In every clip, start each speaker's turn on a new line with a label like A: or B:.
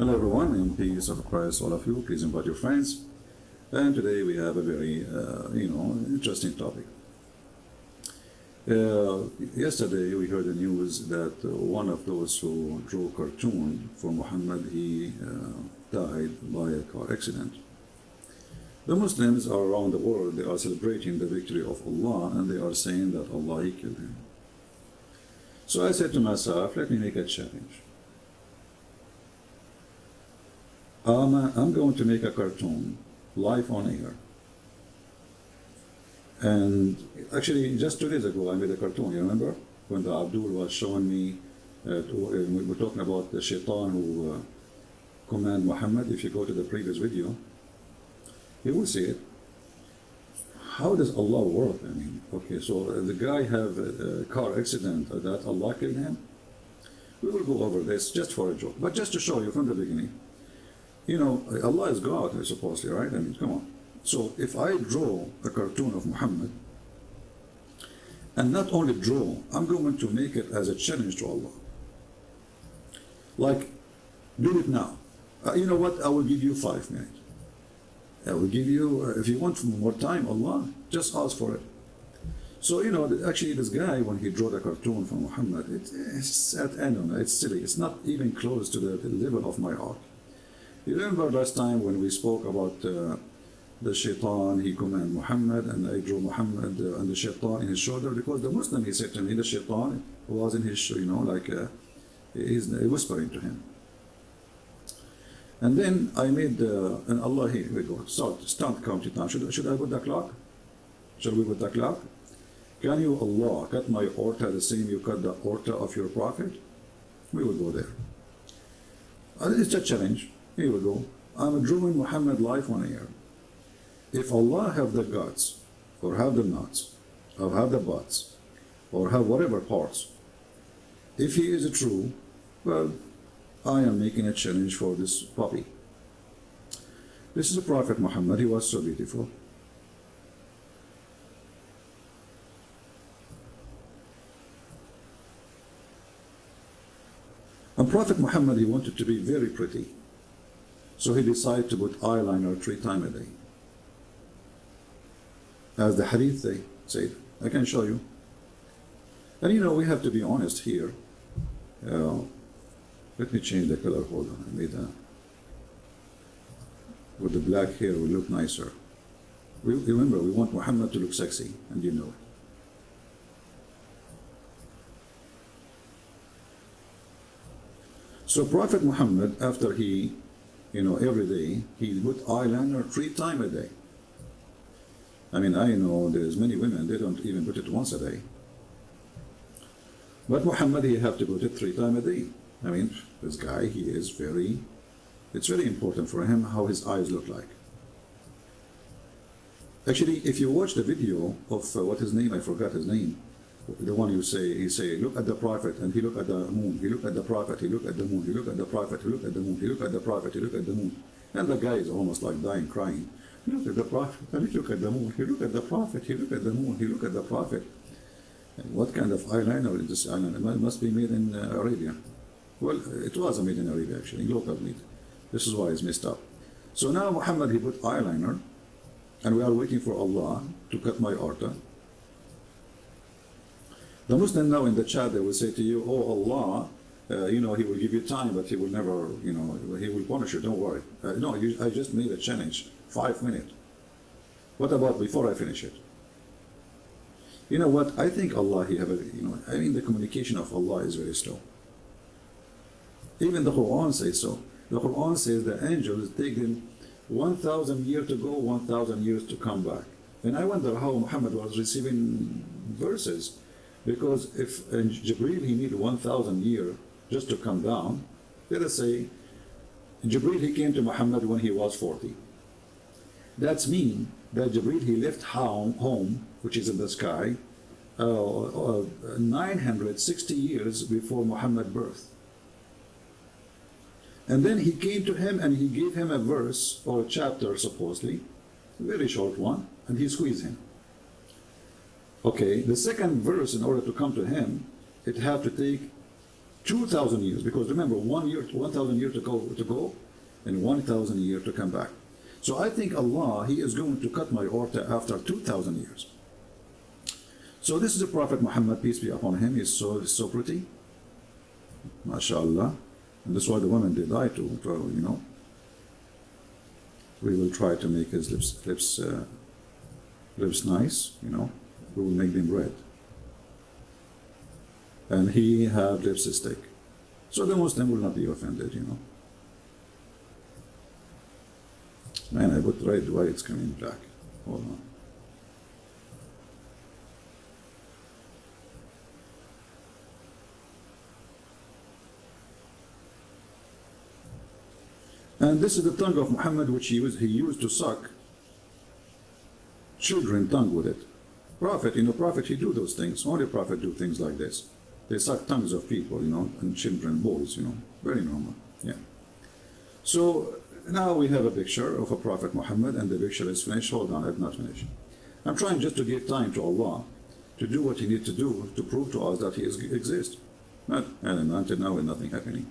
A: Hello everyone, and peace of Christ, all of you. Please invite your friends. And today we have a very, interesting topic. Yesterday we heard the news that one of those who drew cartoon for Muhammad, he died by a car accident. The Muslims are around the world, they are celebrating the victory of Allah, and they are saying that Allah, He killed him. So I said to myself, let me make a challenge. I'm going to make a cartoon live on air. And actually, just 2 days ago, I made a cartoon, you remember? When the Abdul was showing me, we were talking about the shaitan who command Muhammad. If you go to the previous video, you will see it. How does Allah work? I mean, okay, so the guy have a car accident, that Allah killed him? We will go over this just for a joke, but just to show you from the beginning. You know, Allah is God, supposedly, right? I mean, come on. So if I draw a cartoon of Muhammad, and not only draw, I'm going to make it as a challenge to Allah. Like, do it now. You know what? I will give you 5 minutes. I will give you, if you want more time, Allah, just ask for it. So, you know, actually this guy, when he drew the cartoon for Muhammad, it's I don't know, it's silly. It's not even close to the level of my art. You remember last time when we spoke about the shaitan, he commanded Muhammad, and I drew Muhammad and the shaitan in his shoulder, because the Muslim, he said to me, the shaitan was in his, you know, like he's whispering to him. And then I made, and Allah, here we go, start counting down. Should I put the clock? Shall we put the clock? Can you, Allah, cut my aorta the same you cut the aorta of your prophet? We will go there. It's a challenge. Here we go. I'm drawing Muhammad live on air. If Allah have the guts, or have the nuts, or have the butts, or have whatever parts, if he is true, well, I am making a challenge for this puppy. This is the Prophet Muhammad. He was so beautiful. And Prophet Muhammad, he wanted to be very pretty. So he decided to put eyeliner 3 times a day. As the hadith they said. I can show you. And you know, we have to be honest here. Let me change the color. Hold on. I made that. With the black hair, we look nicer. Remember, we want Muhammad to look sexy, and you know it. So Prophet Muhammad, after he, you know, every day, he put eyeliner 3 times a day. I mean, I know there's many women, they don't even put it once a day. But Muhammad, he have to put it 3 times a day. I mean, this guy, he is it's very important for him how his eyes look like. Actually, if you watch the video of, what his name, I forgot his name, the one he say, look at the Prophet, and he look at the moon, he look at the Prophet, he look at the moon, he look at the Prophet, he look at the moon, he look at the Prophet, he look at the moon. And the guy is almost like dying, crying. Look at the Prophet, and he look at the moon, he look at the Prophet, he look at the moon, he look at the Prophet. And what kind of eyeliner is this eyeliner? It must be made in Arabia. Well, it was made in Arabia actually, local made. This is why it's messed up. So now Muhammad, he put eyeliner, and we are waiting for Allah to cut my aorta. The Muslim now in the chat, they will say to you, oh Allah, you know, he will give you time, but he will never, you know, he will punish you, don't worry. No, I just made a challenge, 5 minutes. What about before I finish it? You know what, I think Allah, he have a, you know, I mean the communication of Allah is very slow. Even the Quran says so. The Quran says the angels take them 1,000 years to go, 1,000 years to come back. And I wonder how Muhammad was receiving verses. Because if Jibreel, he needed 1,000 years just to come down, let us say, Jibreel, he came to Muhammad when he was 40. That's mean that Jibreel, he left home, which is in the sky, 960 years before Muhammad's birth. And then he came to him and he gave him a verse or a chapter, supposedly, a very short one, and he squeezed him. Okay, the second verse, in order to come to him, it had to take 2,000 years, because remember, 1 year, 1,000 years to go, and 1,000 years to come back. So I think Allah, He is going to cut my aorta after 2,000 years. So this is the Prophet Muhammad, peace be upon him. He's so pretty, mashallah, and that's why the women they die too. You know, we will try to make his lips nice. You know, we will make them red, and he have lipstick, so the Muslim will not be offended. You know, man, I put red, why it's coming black? Hold on. And this is the tongue of Muhammad, which he used to suck children tongue with it. Prophet, you know, Prophet, he do those things. Only Prophet do things like this. They suck tongues of people, you know, and children, boys, you know, very normal. Yeah. So now we have a picture of a Prophet Muhammad, and the picture is finished. Hold on, I've not finished. I'm trying just to give time to Allah to do what He needs to do to prove to us that He exists. And until now, nothing happening.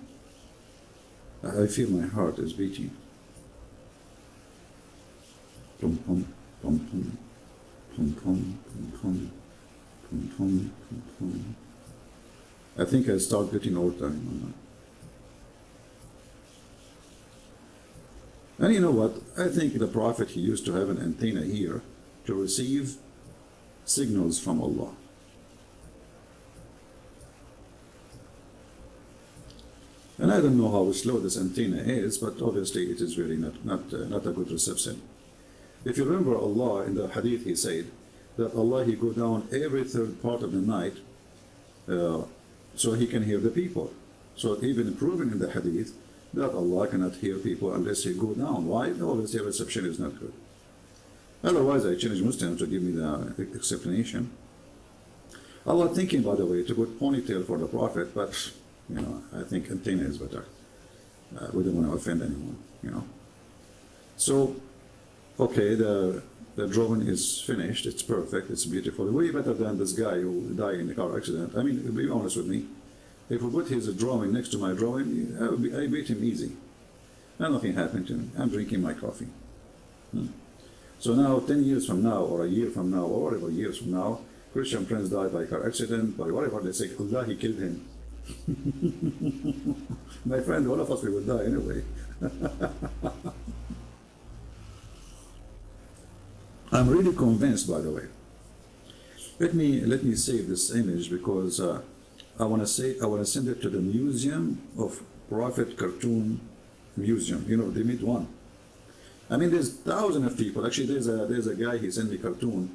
A: I feel my heart is beating. Pum pum pum pum pum pum pum pum pum pum pum. I think I start getting old time. And you know what? I think the Prophet, he used to have an antenna here to receive signals from Allah. And I don't know how slow this antenna is, but obviously it is really not a good reception. If you remember Allah in the hadith, He said that Allah, He go down every third part of the night so He can hear the people. So even proven in the hadith that Allah cannot hear people unless He go down. Why? Obviously reception is not good. Otherwise I challenge Muslims to give me the explanation. Allah thinking, by the way, to put ponytail for the Prophet, but you know, I think antenna is better. We don't want to offend anyone, you know. So, okay, the drawing is finished. It's perfect. It's beautiful. Way better than this guy who died in a car accident. I mean, be honest with me. If we put his drawing next to my drawing, I beat him easy. And nothing happened to me. I'm drinking my coffee. So now, 10 years from now, or a year from now, or whatever years from now, Christian Prince died by car accident, by whatever they say, Allah, He killed him. My friend, all of us, we will die anyway. I'm really convinced, by the way. Let me save this image because I want to send it to the Museum of Prophet Cartoon Museum. You know, they made one. I mean, there's thousands of people. Actually, there's a guy, he sent me cartoon.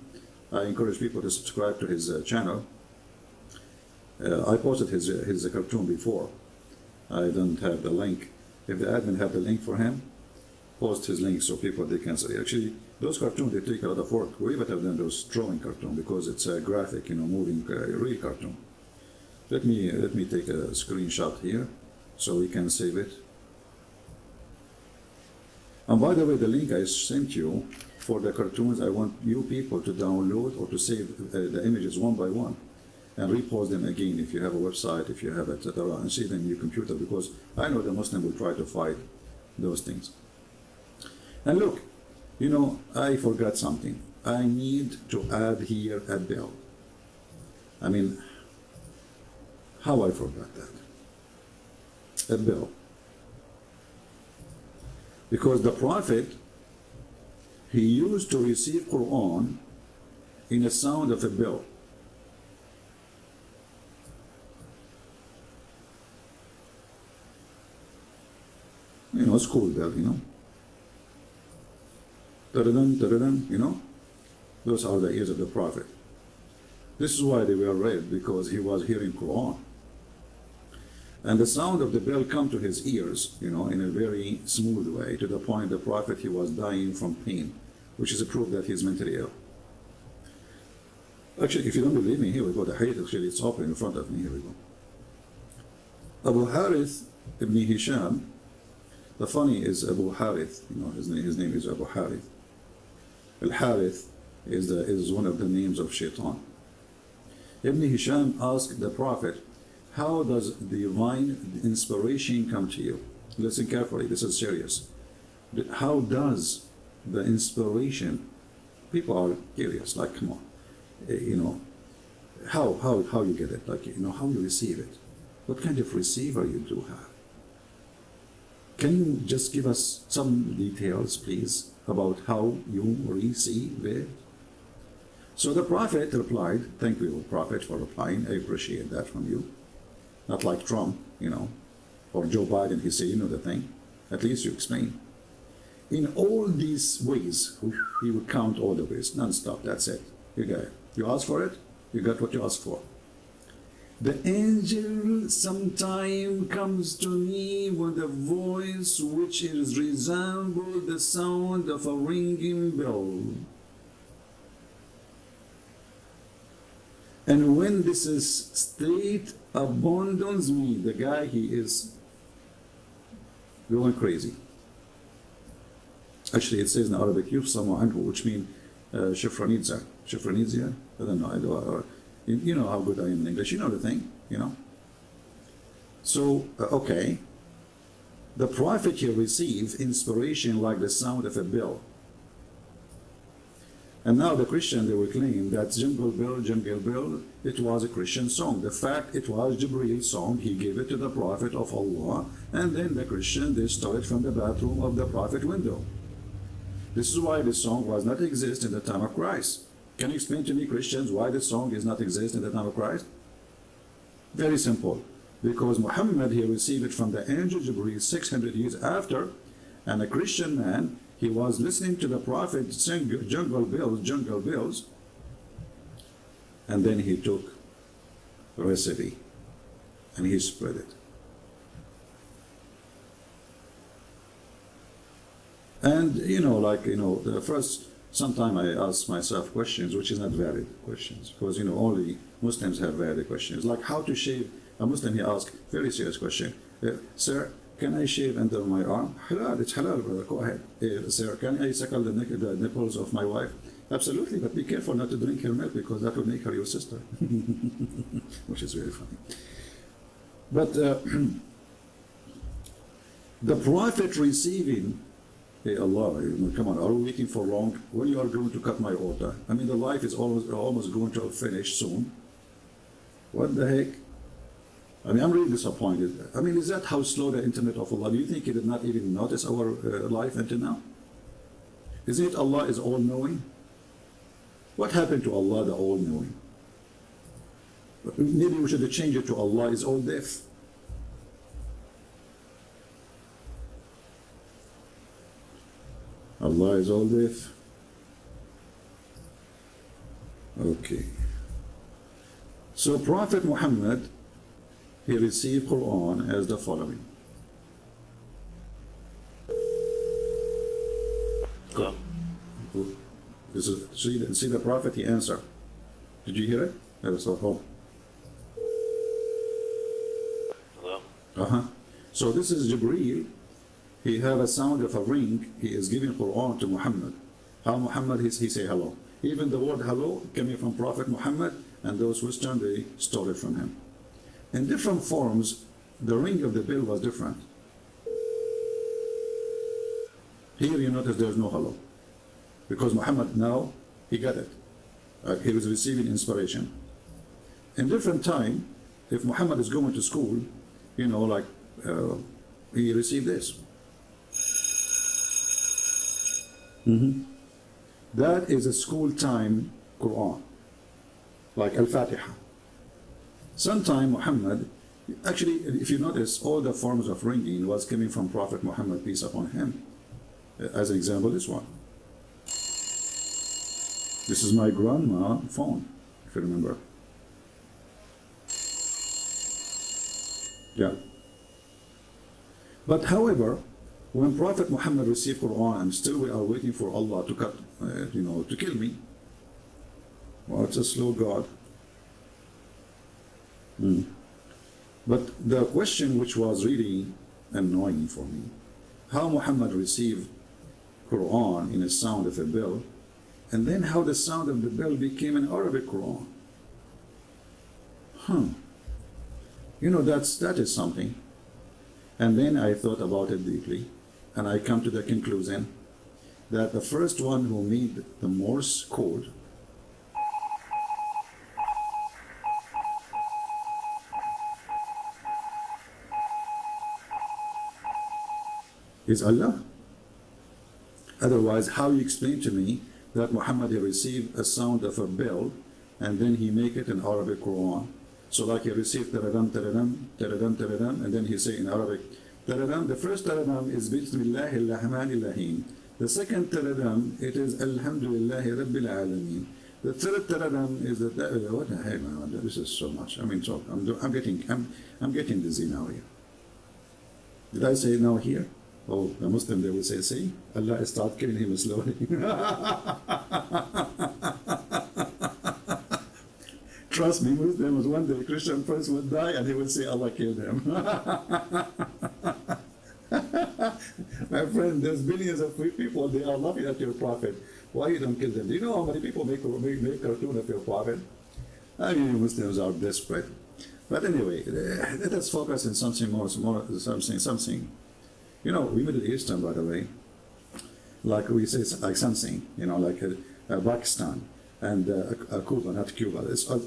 A: I encourage people to subscribe to his channel. I posted his cartoon before. I don't have the link. If the admin have the link for him, post his link so people they can see. Actually, those cartoons, they take a lot of work, way better than those drawing cartoon because it's a graphic, you know, moving real cartoon. Let me take a screenshot here so we can save it. And by the way, the link I sent you for the cartoons, I want you people to download or to save the images one by one and repost them again if you have a website, if you have etc., and save them in your computer, because I know the Muslim will try to fight those things. And look, you know, I forgot something. I need to add here a bell. I mean, how I forgot that? A bell. Because the Prophet, he used to receive Quran in the sound of a bell. You know, school bell, you know. You know, those are the ears of the Prophet. This is why they were red, because he was hearing Quran. And the sound of the bell come to his ears, you know, in a very smooth way, to the point the Prophet, he was dying from pain, which is a proof that he's mentally ill. Actually, if you don't believe me, here we go. The hadith, actually, it's open in front of me. Here we go. Abu Harith ibn Hisham, the funny is Abu Harith, you know, his name is Abu Harith. Al-Harith is one of the names of Shaitan. Ibn Hisham asked the Prophet, how does divine inspiration come to you? Listen carefully, this is serious. How does the inspiration, people are curious, like, come on, you know, how you get it, like, you know, how you receive it, what kind of receiver you do have. Can you just give us some details, please, about how you receive it? So the Prophet replied, thank you, Prophet, for replying. I appreciate that from you. Not like Trump, you know, or Joe Biden, he said, you know the thing. At least you explain. In all these ways, he would count all the ways, non-stop, that's it. You got it. You asked for it, you got what you asked for. The angel sometime comes to me with a voice which is resemble the sound of a ringing bell. And when this is state abandons me, the guy, he is going crazy. Actually, it says in Arabic, يُفْصَمُ عَنْهُ, which means shifranidza. Shifranidza? I don't know. You know how good I am in English. You know the thing, you know. So, okay. The Prophet here received inspiration like the sound of a bell. And now the Christian, they will claim that Jingle Bell, it was a Christian song. The fact it was Jibreel's song, he gave it to the Prophet of Allah, and then the Christian, they stole it from the bathroom of the Prophet window. This is why this song was not exist in the time of Christ. Can you explain to me, Christians, why this song is not exist in the time of Christ? Very simple. Because Muhammad, he received it from the angel Jibreel 600 years after, and a Christian man, he was listening to the Prophet sing Jungle Bells, and then he took a recipe and he spread it. And you know, like, you know, the first, sometime I ask myself questions which is not valid questions, because you know, only Muslims have valid questions. Like how to shave. A Muslim, he asked, very serious question, sir, can I shave under my arm? Halal, it's halal, brother, go ahead. Sir, can I suckle the nipples of my wife? Absolutely, but be careful not to drink her milk, because that would make her your sister. Which is very funny. But the Prophet receiving, hey Allah, come on, are we waiting for long? When you are going to cut my order? I mean, the life is almost going to finish soon. What the heck? I mean, I'm really disappointed. I mean, is that how slow the internet of Allah? Do you think He did not even notice our life until now? Isn't it Allah is all-knowing? What happened to Allah, the all-knowing? Maybe we should change it to Allah is all-deaf. Allah is all-deaf. Okay. So Prophet Muhammad, he received Quran as the following.
B: Hello.
A: This is, see the Prophet, he answered. Did you hear it? That was so cool.
B: Hello.
A: So this is Jibreel. He have a sound of a ring. He is giving Quran to Muhammad. How Muhammad, he say hello. Even the word hello coming from Prophet Muhammad, and those Western, they stole it from him. In different forms, the ring of the bell was different. Here you notice there's no hello, because Muhammad now, he got it. He was receiving inspiration. In different time, if Muhammad is going to school, you know, like he received this. That is a school time Quran, like Al-Fatiha. Sometime Muhammad, actually, if you notice, all the forms of ringing was coming from Prophet Muhammad, peace upon him. As an example, this one. This is my grandma phone, if you remember. Yeah. But however, when Prophet Muhammad received Quran, and still we are waiting for Allah to cut, you know, to kill me. Well, it's a slow God. But the question which was really annoying for me, how Muhammad received Quran in a sound of a bell, and then how the sound of the bell became an Arabic Quran. that is something. And then I thought about it deeply, and I come to the conclusion that the first one who made the Morse code is Allah. Otherwise, how you explain to me that Muhammad received a sound of a bell and then he make it in Arabic Quran? So like he received taradam, taradam, taradam, taradam, and then he say in Arabic, taradam, the first taradam is Bismillahir Rahmanir Rahim. The second taradam, it is Alhamdulillahi Rabbil Alameen. The third taradam is that, what the heck, man, this is so much. I mean, talk. I'm getting dizzy now here. Did I say now here? Oh, the Muslim, they will say, see, Allah start killing him slowly. Trust me, Muslims, one day Christian person would die and he will say, Allah killed him. My friend, there's billions of people, they are laughing at your prophet. Why you don't kill them? Do you know how many people make cartoon of your prophet? I mean, Muslims are desperate. But anyway, let us focus on something more, something. We Middle Eastern, by the way, like we say, like something, like Pakistan and Cuba, not Cuba.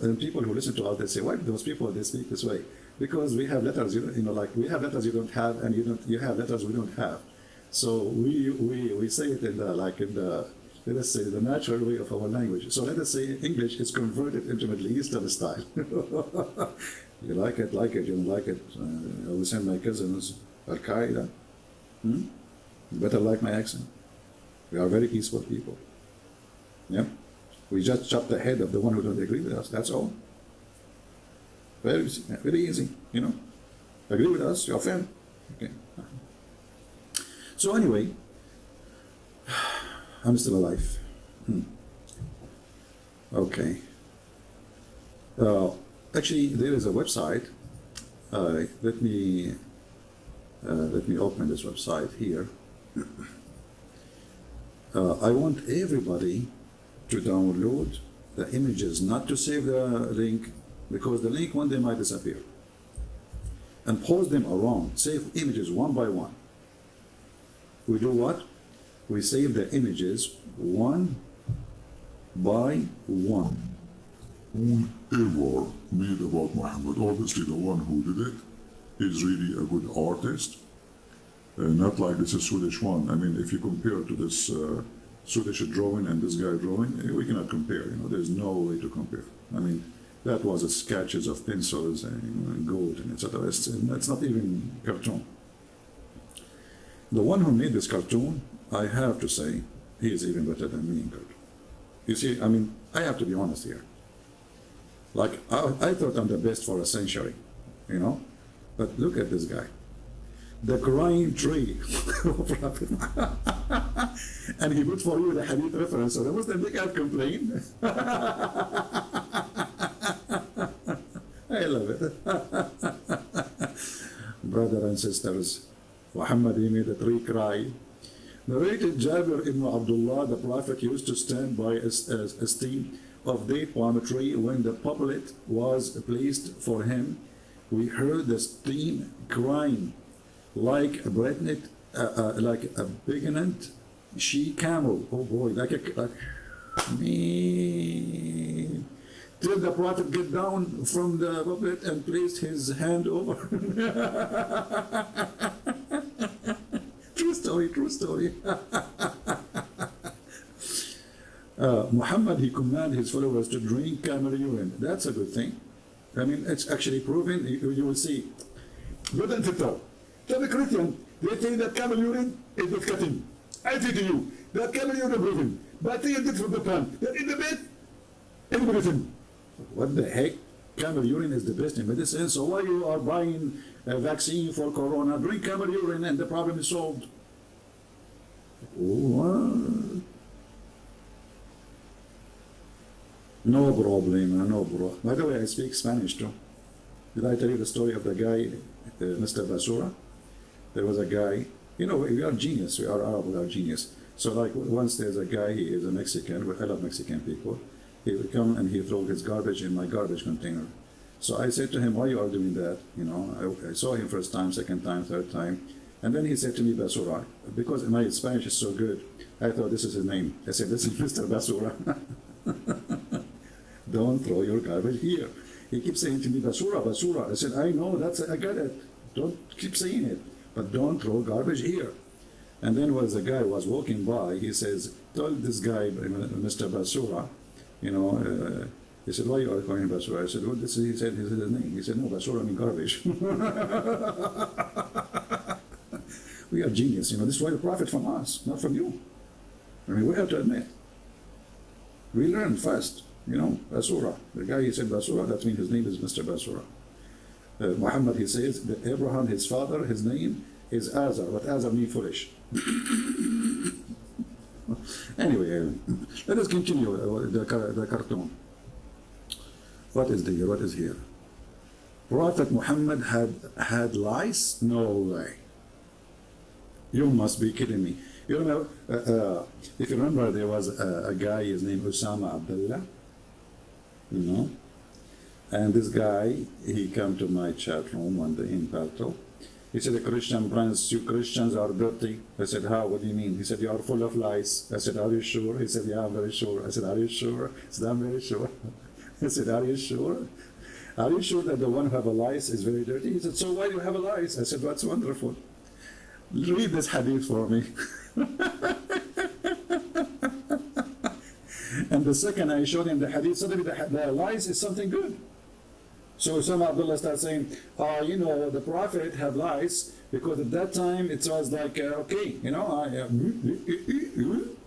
A: And people who listen to us, they say, why do those people, they speak this way? Because we have letters, like we have letters you don't have, and you have letters we don't have. So we say it in the, let us say, the natural way of our language. So let us say English is converted into Middle Eastern style. You like it, you don't like it. I will send my cousins Al-Qaeda. You better like my accent. We are very peaceful people. Yeah? We just chop the head of the one who don't agree with us. That's all. Very easy, Agree with us, your friend. Okay. So anyway, I'm still alive. Okay. Actually, there is a website. Let me open this website here. I want everybody to download the images, not to save the link, because the link one day might disappear. And post them around. Save images one by one. We do what? We save the images one by one.
C: Whoever made about Muhammad, obviously the one who did it is really a good artist. Not like this is Swedish one. I mean, if you compare to this Swedish drawing and this guy drawing, we cannot compare. There's no way to compare. I mean, that was a sketches of pencils and gold and etc. It's not even cartoon. The one who made this cartoon, I have to say, he is even better than me in cartoon. You see, I mean, I have to be honest here. Like, I thought I'm the best for a century, But look at this guy. The crying tree. And he put for you the hadith reference, so the Muslim, they can't complain. I love it. Brothers and sisters, Muhammad, he made a tree cry. Narrated Jabir ibn Abdullah, the Prophet used to stand by a stem of date palm tree when the puplet was placed for him. We heard the stem crying like a pregnant, like a pregnant she camel. Oh boy, like me. Till the Prophet get down from the pulpit and placed his hand over. True story. Muhammad, he commanded his followers to drink camel urine. That's a good thing. I mean, it's actually proven. You will see. Good and tell the Christian, they think that camel urine is disgusting. I say to you, that camel urine is proven. But they did from the plant. That in the bed, in medicine. What the heck? Camel urine is the best in medicine. So why you are buying a vaccine for corona? Drink camel urine and the problem is solved. What? No problem, no problem. By the way, I speak Spanish too. Did I tell you the story of the guy, Mr. Basura? There was a guy, we are genius, we are Arab, we are genius. So like once there's a guy, he is a Mexican, I love Mexican people. He would come and he throw his garbage in my garbage container.
A: So I said to him, why you are doing that? You know, I saw him first time, second time, third time. And then he said to me, Basura. Because my Spanish is so good, I thought this is his name. I said, this is Mr. Basura. Don't throw your garbage here. He keeps saying to me, Basura, Basura. I said, I know, I got it. Don't keep saying it. But don't throw garbage here. And then was a guy was walking by, he says, tell this guy, Mr. Basura, you know, he said, why you are calling him Basura? I said, what this is? He said, his name. He said, no, Basura means garbage. We are genius, you know, this is why you profit from us, not from you. I mean, we have to admit. We learn fast, you know, Basura. The guy, he said Basura, that means his name is Mr. Basura. Muhammad, he says, that Abraham, his father, his name is Azar, but Azar means foolish. Anyway, let us continue the cartoon. What is there? What is here? Prophet Muhammad had lice? No way. You must be kidding me. You remember, if you remember, there was a guy, his name Osama Abdullah, you know, and this guy, he came to my chat room one day in Palto. He said, the Christian friends, you Christians are dirty. I said, how? What do you mean? He said, you are full of lies. I said, are you sure? He said, yeah, I'm very sure. I said, are you sure? I said, I'm very sure. I said, are you sure? Are you sure that the one who have a lice is very dirty? He said, so why do you have a lice? I said, that's wonderful. Read this hadith for me. And the second I showed him the hadith, suddenly the lice is something good. So Osama Abdullah starts saying, you know, the Prophet had lice because at that time it was like, okay, you know,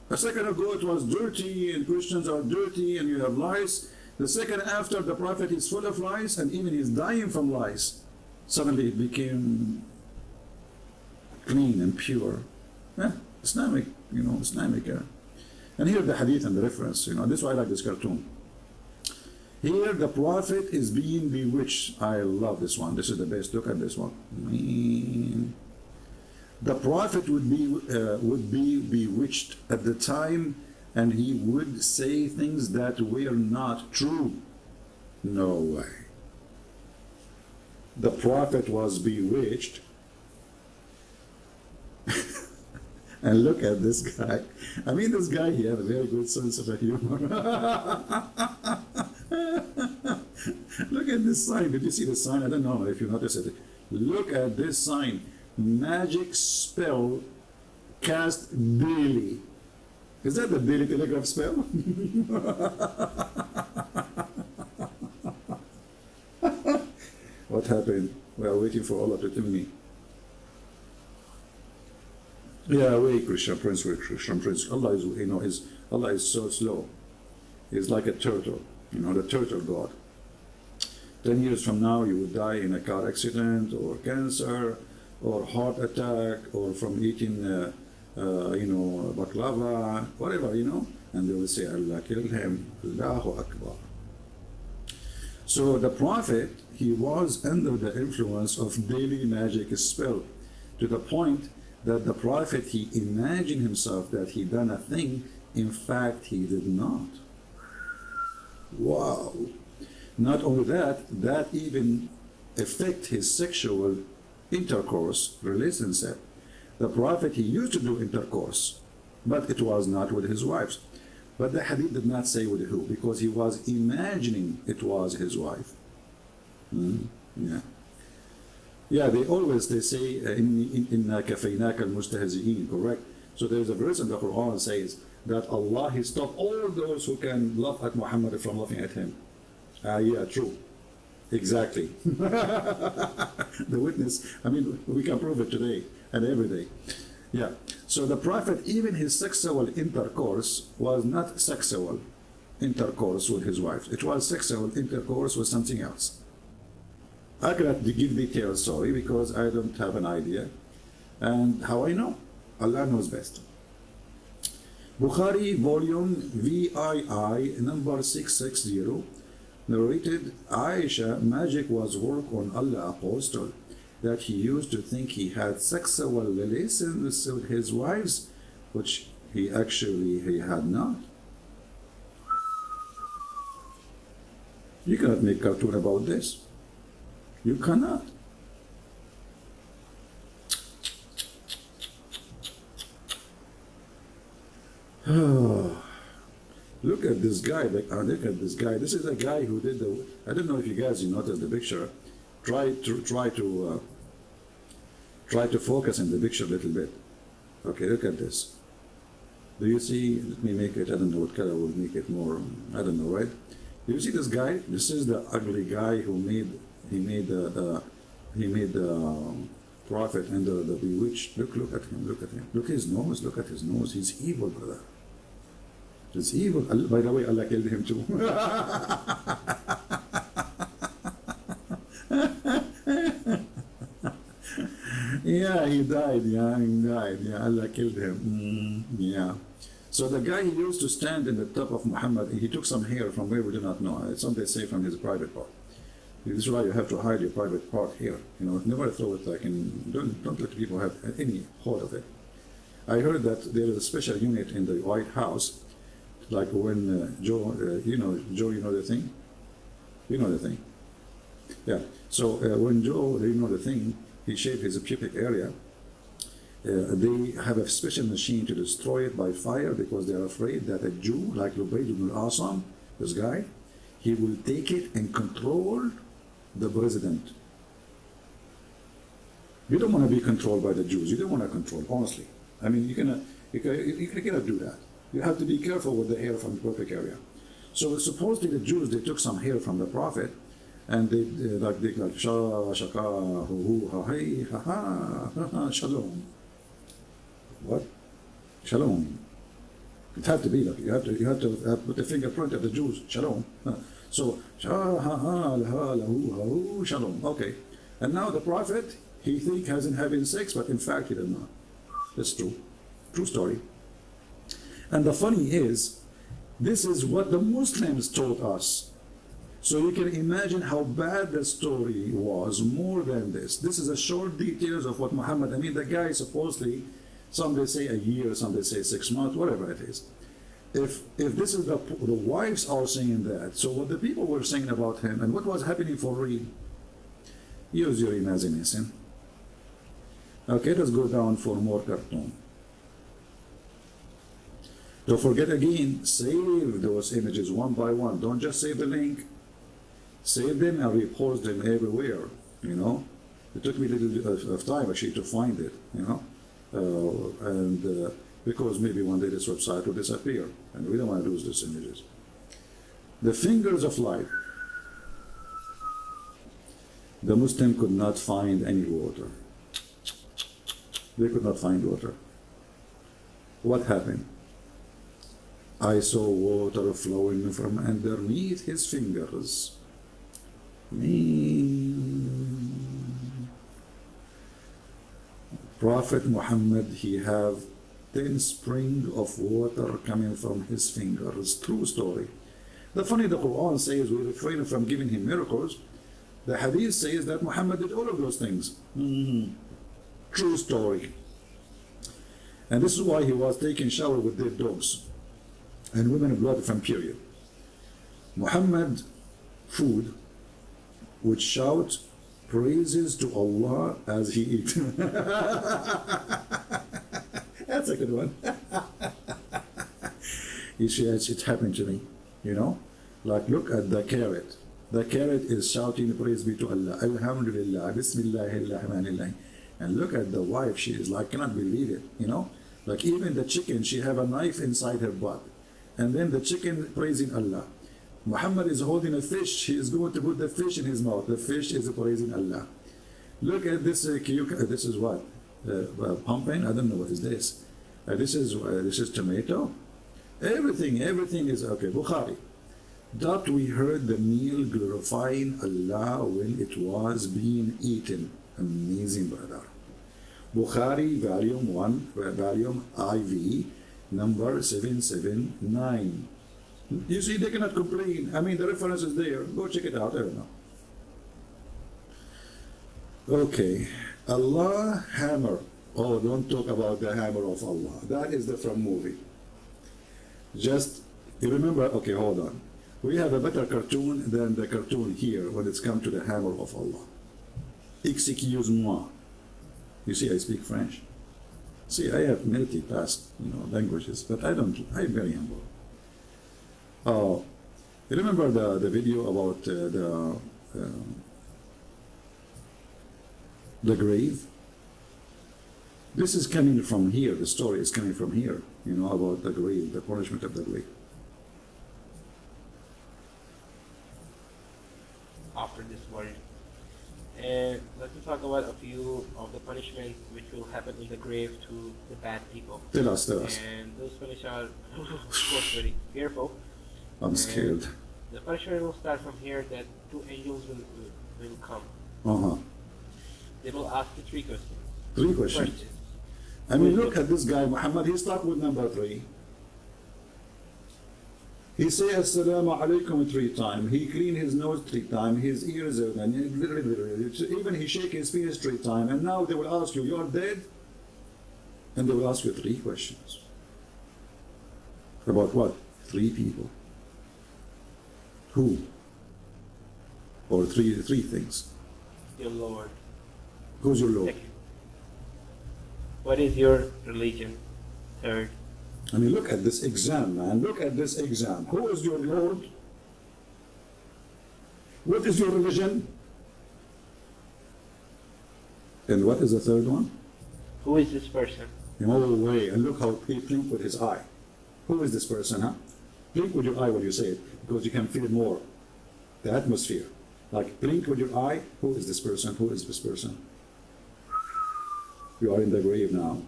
A: a second ago it was dirty and Christians are dirty and you have lice. The second after, the Prophet is full of lice and even he's dying from lice. Suddenly it became clean and pure. Islamic, you know, Islamic. And here the hadith and the reference, you know, this is why I like this cartoon. Here the Prophet is being bewitched. I love this one. This is the best. Look at this one. The Prophet would be bewitched at the time, and he would say things that were not true. No way. The Prophet was bewitched. And look at this guy. I mean, this guy, he had a very good sense of humor. Look at this sign. Did you see the sign? I don't know if you noticed it. Look at this sign. Magic spell cast daily. Is that the Daily Telegraph spell? What happened? We are waiting for Allah to tell me. Yeah, wait, Christian Prince, wait, Christian Prince. Allah is, you know, Allah is so slow. He's like a turtle, you know, the turtle god. 10 years from now, you would die in a car accident, or cancer, or heart attack, or from eating, you know, baklava, whatever, you know. And they will say, Allah killed him. Allahu Akbar. So the Prophet, he was under the influence of daily magic spell, to the point that the Prophet, he imagined himself that he done a thing, in fact he did not. Wow. Not only that, that even affect his sexual intercourse, relationship. The Prophet, he used to do intercourse, but it was not with his wives. But the hadith did not say with who, because he was imagining it was his wife. Yeah. Yeah, they say, إِنَّا كَفَيْنَاكَ الْمُسْتَهْزِئِينَ, correct? So there is a verse in the Quran says that Allah, he stopped all those who can laugh at Muhammad from laughing at him. Yeah, true. Exactly. The witness, I mean, we can prove it today and every day. Yeah. So the Prophet, even his sexual intercourse was not sexual intercourse with his wife. It was sexual intercourse with something else. I cannot give details, sorry, because I don't have an idea. And how I know? Allah knows best. Bukhari, volume VII, number 660, narrated, Aisha, magic was work on Allah Apostle, that he used to think he had sexual relations with his wives, which he had not. You cannot make cartoon about this. You cannot. Look at this guy. Look at this guy. This is a guy who did the. I don't know if you guys noticed the picture. Try to focus in the picture a little bit. Okay, look at this. Do you see? Let me make it. I don't know what color will make it more. I don't know, right? Do you see this guy? This is the ugly guy who made. He made the prophet and the bewitched. Look at him. Look at him. Look at his nose. Look at his nose. He's evil, brother. He's evil. By the way, Allah killed him too. Yeah, he died. Yeah, he died. Yeah, Allah killed him. Yeah. So the guy, he used to stand in the top of Muhammad. He took some hair from where we do not know. Some they say from his private part. This is why you have to hide your private part here. You know, never throw it like in. Don't let people have any hold of it. I heard that there is a special unit in the White House, like when Joe, you know the thing. You know the thing. Yeah. So when Joe, you know the thing, he shaved his pubic area. They have a special machine to destroy it by fire because they are afraid that a Jew like Lubayd ibn al-Asam, this guy, he will take it and control the president. You don't want to be controlled by the Jews. You don't want to control, honestly. I mean, you cannot do that. You have to be careful with the hair from the pubic area. So supposedly the Jews, they took some hair from the prophet, and they like shaka, hu, ha, hey, ha, ha, shalom. What? Shalom. It had to be like you have to put the fingerprint of the Jews. Shalom. So shalom. Okay. And now the prophet, he think hasn't having sex, but in fact he did not. That's true. True story. And the funny is, this is what the Muslims taught us. So you can imagine how bad the story was. More than this. This is a short details of what Muhammad. I mean, the guy supposedly, some they say a year, some they say 6 months, whatever it is. If this is the wives are saying that, so what the people were saying about him and what was happening for real, use your imagination. Okay, let's go down for more cartoon. Don't forget again, save those images one by one. Don't just save the link. Save them and repost them everywhere, you know. It took me a little bit of time actually to find it, you know. Because maybe one day this website will disappear and we don't want to lose these images. The fingers of life. The Muslim could not find any water. They could not find water. What happened? I saw water flowing from underneath his fingers. Prophet Muhammad, he have 10 springs of water coming from his fingers. True story. The funny, the Quran says we refrain from giving him miracles. The Hadith says that Muhammad did all of those things. True story. And this is why he was taking shower with dead dogs and women blood from period. Muhammad food would shout praises to Allah as he eat. That's a good one. You see, it happened to me, you know? Like, look at the carrot. The carrot is shouting praise be to Allah. Alhamdulillah, Bismillahirrahmanirrahim. And look at the wife, she is like, cannot believe it, you know? Like even the chicken, she have a knife inside her butt. And then the chicken praising Allah. Muhammad is holding a fish. He is going to put the fish in his mouth. The fish is praising Allah. Look at this cucumber. This is what? Pumpkin? I don't know what is this. This is tomato. Everything is okay. Bukhari. That we heard the meal glorifying Allah when it was being eaten. Amazing, brother. Bukhari, volume 1, volume IV, number 779. You see, they cannot complain. I mean, the reference is there. Go check it out. I don't know. Okay. Allah hammer. Oh, don't talk about the hammer of Allah. That is the from movie. Just, you remember, okay, hold on. We have a better cartoon than the cartoon here when it's come to the hammer of Allah. Excuse-moi. You see, I speak French. See, I have multi-past, languages, but I'm very humble. You remember the video about the grave? This is coming from here. The story is coming from here, about the grave, the punishment of the grave.
D: After this world. And let's talk about a few of the punishments which will happen in the grave to the bad people.
A: Tell us.
D: And those punishments are, of course, very fearful.
A: I'm scared.
D: The punishment will start from here that two angels will come.
A: Uh-huh.
D: They will ask you three questions.
A: Three questions. I mean, look at this guy, Muhammad. He started with number 3. He say Assalamu alaikum 3 times. He clean his nose 3 times. His ears, and even he shake his penis 3 times. And now they will ask you, you are dead? And they will ask you 3 questions. About what? 3 people. Who? Or three things.
D: Your Lord.
A: Who's your Lord?
D: Second. What is your religion? Third.
A: I mean, look at this exam, man. Look at this exam. Who is your Lord? What is your religion? And what is the third one?
D: Who is this person?
A: No way. And look how he blinked with his eye. Who is this person, huh? Blink with your eye when you say it, because you can feel more. The atmosphere. Like, blink with your eye. Who is this person? Who is this person? You are in the grave now.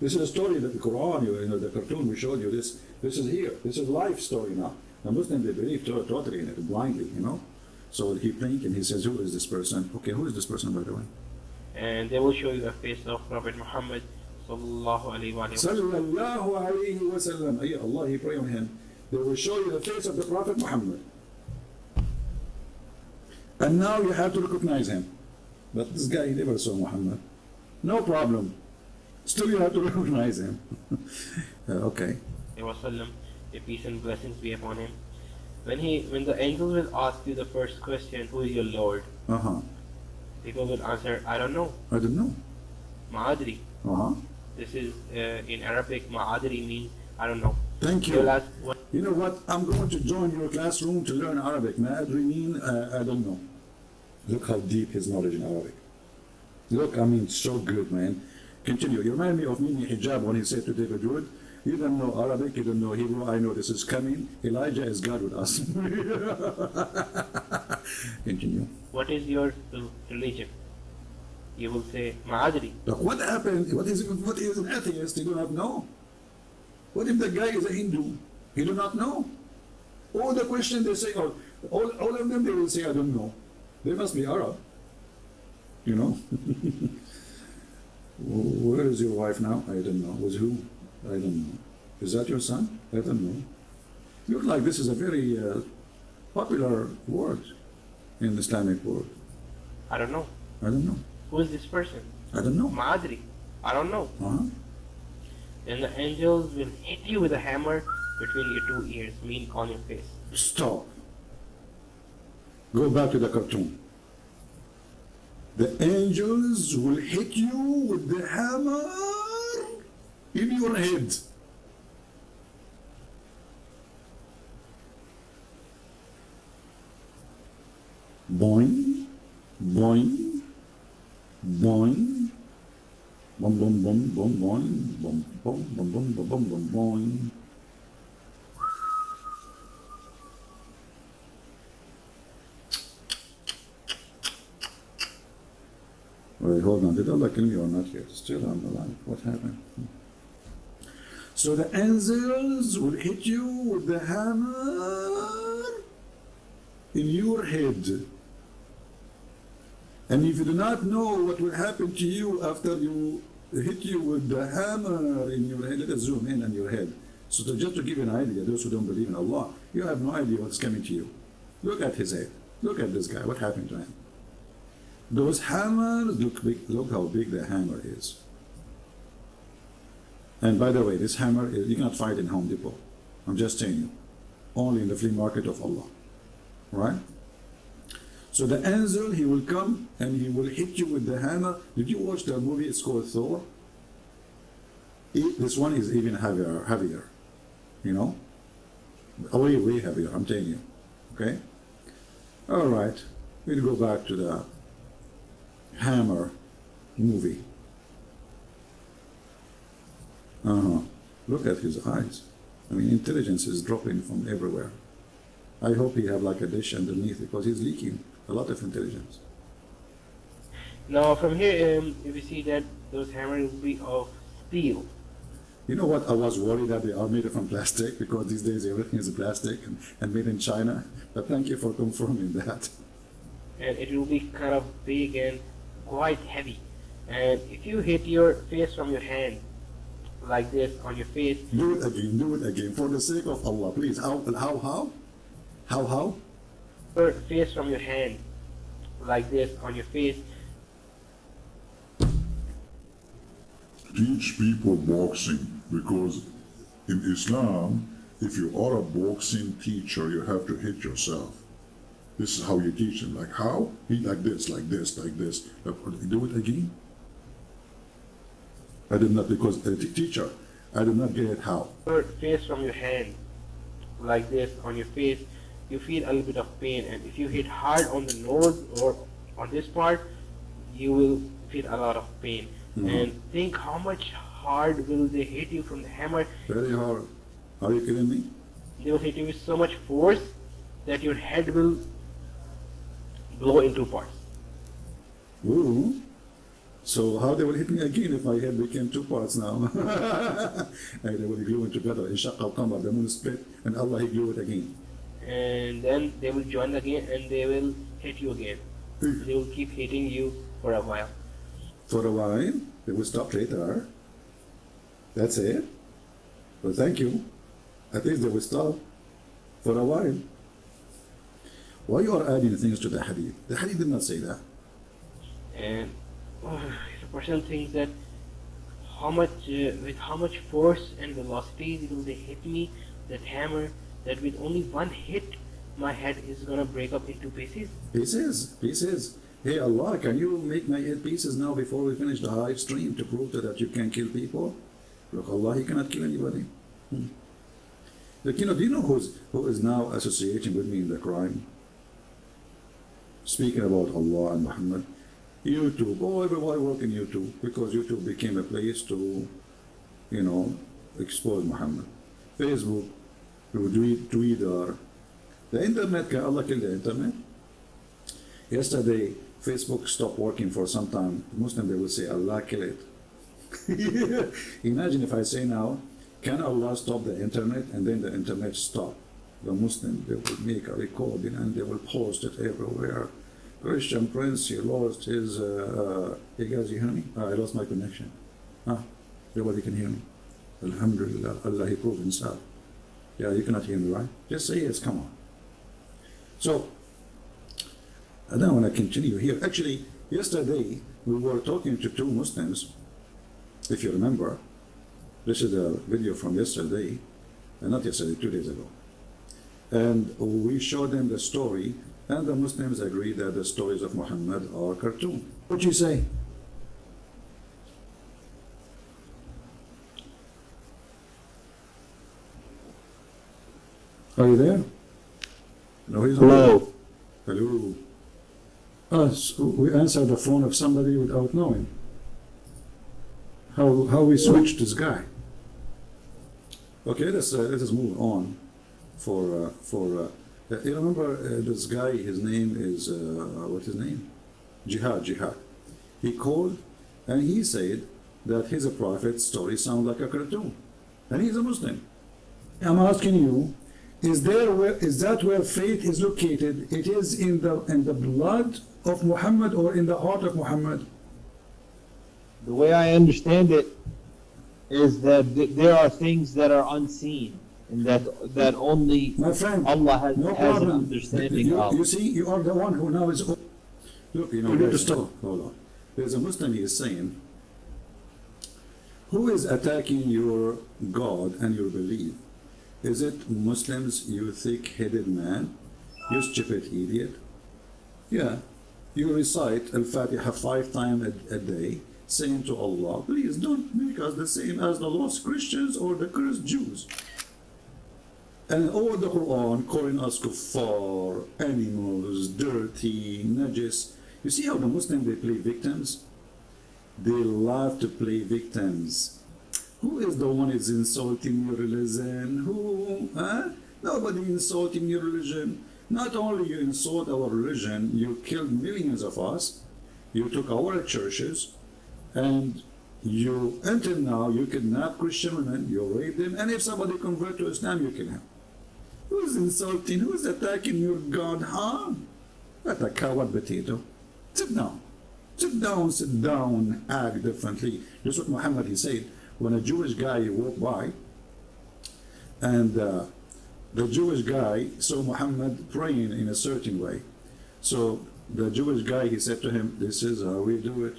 A: This is a story that the Quran, the cartoon we showed you, this is here. This is life story now. The Muslims, they believe totally in it, blindly, So he blinked and he says, who is this person? Okay, who is this person, by the way?
D: And they will show you the face of Prophet Muhammad sallallahu alaihi wa
A: Sallallahu alayhi wa sallam. Ya Allah, he pray on him. They will show you the face of the Prophet Muhammad. And now you have to recognize him. But this guy, he never saw Muhammad. No problem. Still you have to recognize him. Okay.
D: The peace and blessings be upon him. When the angels will ask you the first question, who is your Lord?
A: Uh-huh.
D: People will answer, I don't know.
A: I don't know.
D: Ma'adri.
A: Uh-huh.
D: This is in Arabic, Ma'adri means I don't know.
A: Thank
D: They'll
A: you.
D: ask, what?
A: You know what? I'm going to join your classroom to learn Arabic. Ma'adri mean I don't know. Look how deep his knowledge in Arabic. Look, I mean, so good, man. Continue. You remind me of Mimi Hijab when he said to David Wood, you don't know Arabic, you don't know Hebrew, I know this is coming. Elijah is God with us. Continue.
D: What is your religion? You will say, Ma'adri.
A: But what happened? What is an atheist? He do not know. What if the guy is a Hindu? He do not know. All the questions they say, all of them they will say, I don't know. They must be Arab. Where is your wife now? I don't know. With who? I don't know. Is that your son? I don't know. Look like this is a very popular word in the Islamic world.
D: I don't know.
A: I don't know.
D: Who is this person?
A: I don't know.
D: Ma'adri. I don't know.
A: Uh-huh.
D: Then the angels will hit you with a hammer between your 2 ears, meaning on your face.
A: Stop. Go back to the cartoon. The angels will hit you with the hammer in your head. Boing, boing, boing, bum bum bum bum boing, bum bum bum bum bum bum bum boing. Wait, hold on. Did Allah kill me or not yet? Still on the line. What happened? So the angels will hit you with the hammer in your head. And if you do not know what will happen to you after you hit you with the hammer in your head, let us zoom in on your head. So just to give you an idea, those who don't believe in Allah, you have no idea what's coming to you. Look at his head. Look at this guy. What happened to him? Those hammers, look how big the hammer is. And by the way, this hammer, you cannot find in Home Depot. I'm just telling you. only in the flea market of Allah, right? So the angel, he will come and he will hit you with the hammer. Did you watch that movie? It's called Thor. This one is even heavier, you know, way heavier, I'm telling you. Okay. All right, we'll go back to the hammer movie. Look at his eyes. I mean, intelligence is dropping from everywhere. I hope he have like a dish underneath because he's leaking a lot of intelligence.
D: Now from here, we see that those hammers will be of steel.
A: You know what? I was worried that they are made from plastic because these days everything is plastic and made in China. But thank you for confirming that.
D: And it will be kind of big and quite heavy. And if you hit your face from your hand like this on your face,
A: Do it again, for the sake of Allah, please. How?
D: your face from your hand like this on your face,
C: Teach people boxing, because in Islam, if you are a boxing teacher, you have to hit yourself. This is how you teach them. Like how? Hit like this, like this, like this. Do it again. I did not, because teacher, I did not get it how.
D: your face from your hand like this on your face, you feel a little bit of pain. And if you hit hard on the nose or on this part, you will feel a lot of pain. And think how much hard will they hit you from the hammer.
A: Very hard. Are you kidding me?
D: They will hit you with so much force that your head will blow into parts.
A: Ooh. So how they will hit me again if my head became two parts now? And they will glue it together. Inshallah, al-qamar, the moon split, and Allah he glue it again.
D: And then they will join again and they will hit you again. They will keep hitting you for a while.
A: For a while, they will stop later. That's it. Well, thank you. At least they will stop for a while. Why you are adding things to the hadith? The hadith did not say that.
D: And if a person thinks that with how much force and velocity will they hit me, that hammer, that with only one hit my head is gonna break up into pieces.
A: Pieces. Hey Allah, can you make my head pieces now before we finish the live stream to prove that you can kill people? Look, Allah, he cannot kill anybody. Look, do you know who is now associating with me in the crime? Speaking about Allah and Muhammad. YouTube. Oh, everybody work in YouTube because YouTube became a place to, expose Muhammad. Facebook, Twitter. The internet, can Allah kill the internet? Yesterday, Facebook stopped working for some time. Muslim, they will say, Allah kill it. Imagine if I say now, can Allah stop the internet? And then the internet stop. The Muslim, they will make a recording and they will post it everywhere. Christian Prince, he lost his, hey guys, you hear me? I lost my connection. Everybody can hear me. Alhamdulillah, Allah, he proved himself. Yeah, you cannot hear me, right? Just say yes, come on. So, I don't want to continue here. Actually, yesterday, we were talking to two Muslims, if you remember. This is a video from yesterday, not yesterday, 2 days ago. And we showed them the story, and the Muslims agree that the stories of Muhammad are cartoon. What do you say? Are you there? No, he's not.
E: Hello.
A: Hello. So we answered the phone of somebody without knowing. How we switched this guy. Okay, let us move on. You remember this guy? His name is what's his name? Jihad. He called and he said that his prophet's story sounds like a cartoon, and he's a Muslim. I'm asking you. Is that where faith is located? It is in the blood of Muhammad or in the heart of Muhammad?
E: The way I understand it is that there are things that are unseen and that only
A: My friend,
E: Allah has
A: no
E: an
A: problem.
E: understanding of.
A: You see, you are the one who now is. Look, you need to stop. Hold on. There's a Muslim. He is saying, who is attacking your God and your belief? Is it Muslims, you thick-headed man? You stupid idiot? Yeah, you recite Al-Fatiha 5 times a day, saying to Allah, please don't make us the same as the lost Christians or the cursed Jews. And all the Quran calling us kuffar, animals, dirty, najis. You see how the Muslims, they play victims? They love to play victims. Who is the one is insulting your religion? Who? Huh? Nobody insulting your religion. Not only you insult our religion, you killed millions of us, you took our churches, and you, until now, you kidnap Christian women, you rape them, and if somebody convert to Islam, you kill him. Who's insulting? Who's attacking your God, huh? What a coward potato. Sit down. Sit down, sit down, act differently. That's what Muhammad, he said, when a Jewish guy walked by, and the Jewish guy saw Muhammad praying in a certain way. So the Jewish guy, he said to him, this is how we do it.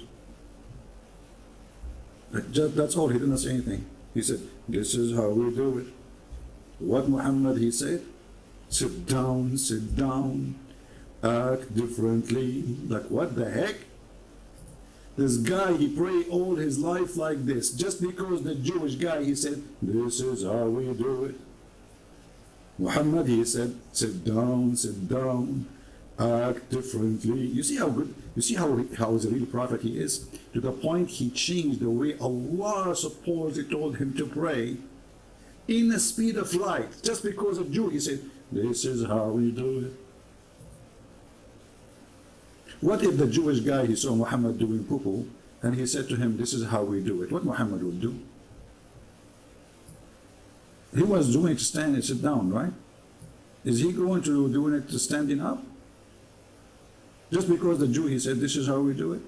A: That's all, he didn't say anything. He said, this is how we do it. What Muhammad, he said, sit down, act differently. Like, what the heck? This guy, he prayed all his life like this. Just because the Jewish guy, he said, this is how we do it. Muhammad, he said, sit down, act differently. You see how good, you see how is a real prophet he is? To the point he changed the way Allah supposedly told him to pray in the speed of light. Just because a Jew, he said, this is how we do it. What if the Jewish guy, he saw Muhammad doing poo-poo, and he said to him, this is how we do it? What Muhammad would do? He was doing it to stand and sit down, right? Is he going to doing it to standing up? Just because the Jew, he said, this is how we do it?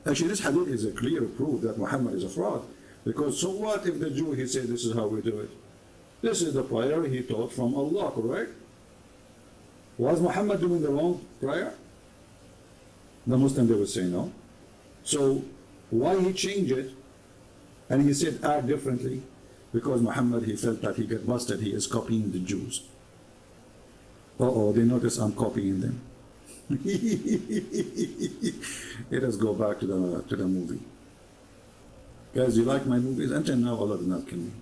A: Actually, this hadith is a clear proof that Muhammad is a fraud. Because so what if the Jew, he said, this is how we do it? This is the prayer he taught from Allah, correct? Was Muhammad doing the wrong prayer? The Muslim, they would say no. So why he changed it? And he said act differently. Because Muhammad, he felt that he got busted, he is copying the Jews. Uh-oh, they notice I'm copying them. Let us go back to the movie. Guys, you like my movies? Until now, Allah did not kill me.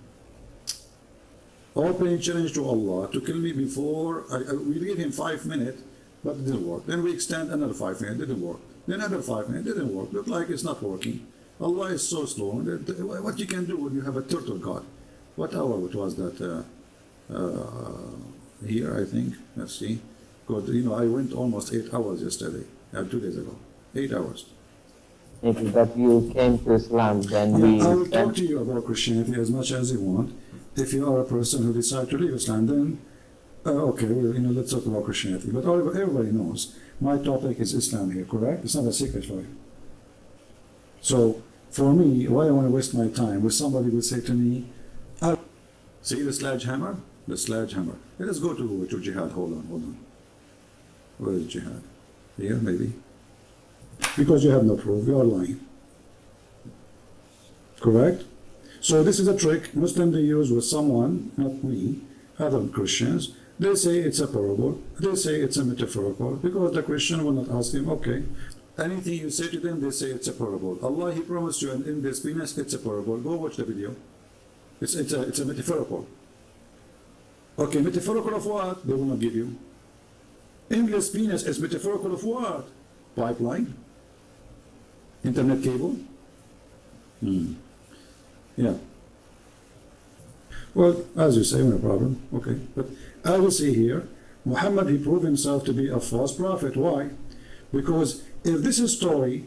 A: Opening challenge to Allah to kill me before, we gave him 5 minutes, but it didn't work. Then we extend another 5 minutes, didn't work. Then another 5 minutes, didn't work. Looked like it's not working. Allah is so slow. What you can do when you have a turtle God? What hour was that? Here, I think. Let's see. Because, you know, I went almost 8 hours yesterday, 2 days ago. 8 hours.
E: That you came to Islam, then
A: I will talk to you about Christianity as much as you want. If you are a person who decides to leave Islam, then okay, well, you know, let's talk about Christianity. But everybody knows my topic is Islam here, correct? It's not a secret for you. So for me, why I want to waste my time with somebody who would say to me, see the sledgehammer? The sledgehammer. Let us go to jihad. Hold on. Where is jihad? Here, maybe. Because you have no proof, you are lying. Correct? So this is a trick Muslims they use with someone, not me, other Christians. They say it's a parable, they say it's a metaphorical, because the Christian will not ask him, okay, anything you say to them, they say it's a parable. Allah, He promised you in this penis, it's a parable. Go watch the video. It's a metaphorical. Okay, metaphorical of what? They will not give you. English penis is metaphorical of what? Pipeline? Internet cable? Yeah. Well, as you say, no problem. Okay. But I will say here, Muhammad, he proved himself to be a false prophet. Why? Because if this story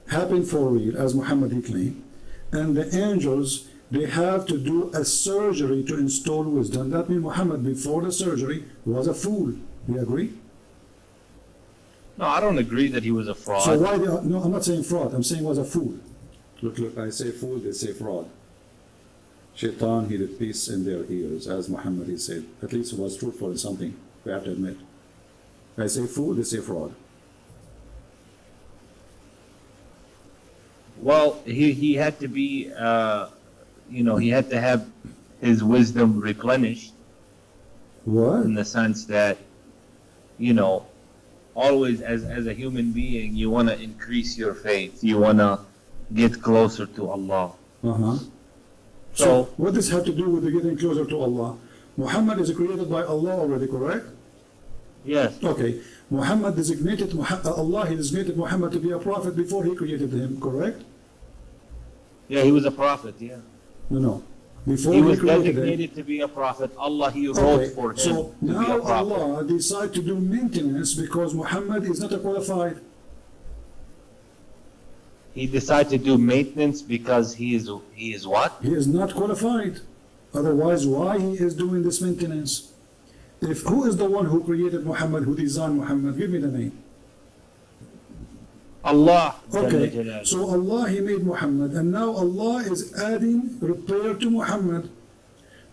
A: happened for real, as Muhammad he claimed, and the angels, they have to do a surgery to install wisdom, that means Muhammad, before the surgery, was a fool. Do you agree?
E: No, I don't agree that he was a fraud.
A: So why? No, I'm not saying fraud. I'm saying was a fool. Look, I say fool, they say fraud. Shaitan, he did peace in their ears, as Muhammad he said. At least it was truthful in something, we have to admit. I say fool, they say fraud.
E: Well, he had to be, he had to have his wisdom replenished
A: What?
E: in the sense that, you know, always as a human being, you want to increase your faith. You want to get closer to Allah.
A: Uh-huh.
E: So,
A: What does have to do with the getting closer to Allah? Muhammad is created by Allah already, correct?
E: yes.
A: Okay. Allah designated Muhammad to be a prophet before he created him, correct?
E: Yeah, he was a prophet, yeah.
A: No. Before
E: He was
A: created him.
E: designated to be a prophet. Allah, he wrote for him
A: So
E: to be a
A: now
E: prophet.
A: Allah decided to do maintenance because Muhammad is not a qualified.
E: He decided to do maintenance because he is what?
A: He is not qualified. Otherwise, why he is doing this maintenance? Who is the one who created Muhammad, who designed Muhammad? Give me the name.
E: Allah.
A: Okay,
E: Jalla Jalaluhu.
A: so Allah, he made Muhammad, and now Allah is adding repair to Muhammad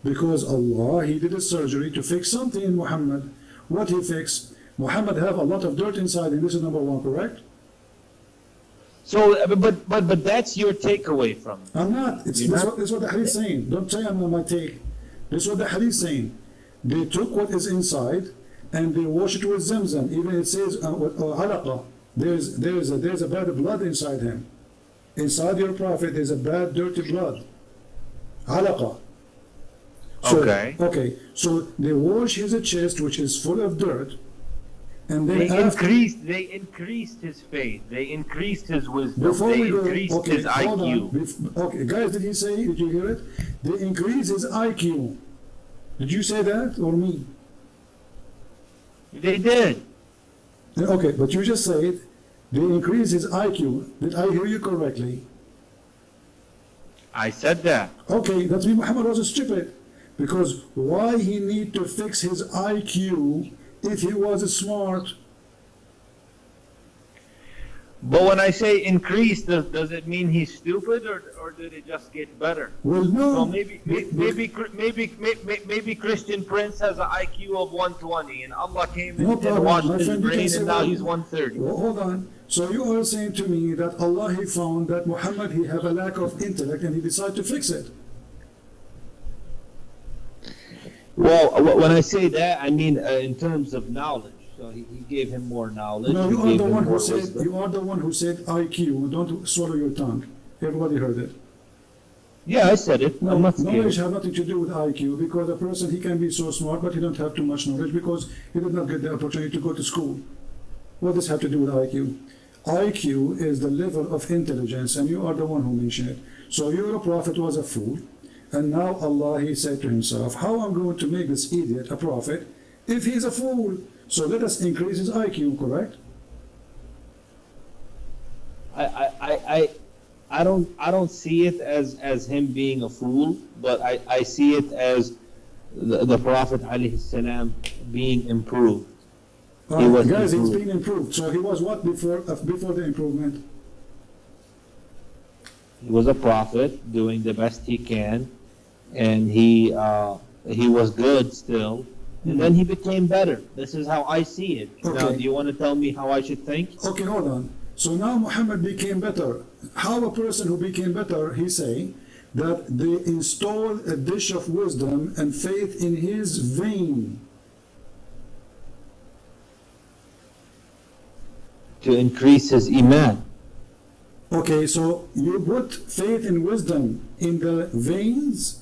A: because Allah, he did a surgery to fix something in Muhammad. What he fixed? Muhammad have a lot of dirt inside him. This is number one, correct?
E: So, but that's your takeaway from it.
A: I'm not. This is what the hadith is saying. Don't say I'm on my take. This is what the hadith is saying. They took what is inside and they wash it with zamzam. Even it says halaqa. There's a bad blood inside him. Inside your prophet there's a bad dirty blood. Halaqa. Okay. So they wash his chest, which is full of dirt, and then
E: They increased his faith. They increased his wisdom. They increased his IQ.
A: Okay, guys, did he say? Did you hear it? They increased his IQ. Did you say that or me?
E: They did.
A: Okay, but you just said they increased his IQ. Did I hear you correctly?
E: I said that.
A: Okay, that means Muhammad was stupid. Because why he need to fix his IQ if he was smart?
E: But when I say increased, does it mean he's stupid, or did it just get better?
A: Well, no.
E: So maybe Christian Prince has an IQ of 120, and Allah came
A: No
E: and
A: problem.
E: washed
A: My
E: his
A: friend, you can
E: brain,
A: say
E: and now
A: that.
E: he's 130.
A: Well, hold on. So you are saying to me that Allah, he found that Muhammad, he have a lack of intellect and he decided to fix it.
E: Well, when I say that, I mean in terms of knowledge. So he gave him more knowledge.
A: No,
E: he
A: you are
E: gave
A: the
E: him
A: one who
E: more
A: said
E: wisdom.
A: you are the one who said IQ. Don't swallow your tongue. Everybody heard it.
E: Yeah, I said it.
A: No,
E: I'm not
A: knowledge
E: scared.
A: has nothing to do with IQ because a person, he can be so smart but he don't have too much knowledge because he did not get the opportunity to go to school. What does have to do with IQ? IQ is the level of intelligence, and you are the one who mentioned it. So your prophet was a fool, and now Allah, he said to himself, how I'm going to make this idiot a prophet if he's a fool? So let us increase his IQ, correct?
E: I don't see it as him being a fool, but I see it as the Prophet alayhi salam being improved. He was
A: guys, he's
E: improved.
A: been improved. So he was what before the improvement?
E: He was a prophet doing the best he can, and he was good still, and then he became better. This is how I see it. Now,
A: Okay.
E: do you want to tell me how I should think?
A: Okay, hold on. So now Muhammad became better. How a person who became better, he say that they installed a dish of wisdom and faith in his vein.
E: To increase his iman.
A: Okay, so you put faith and wisdom in the veins?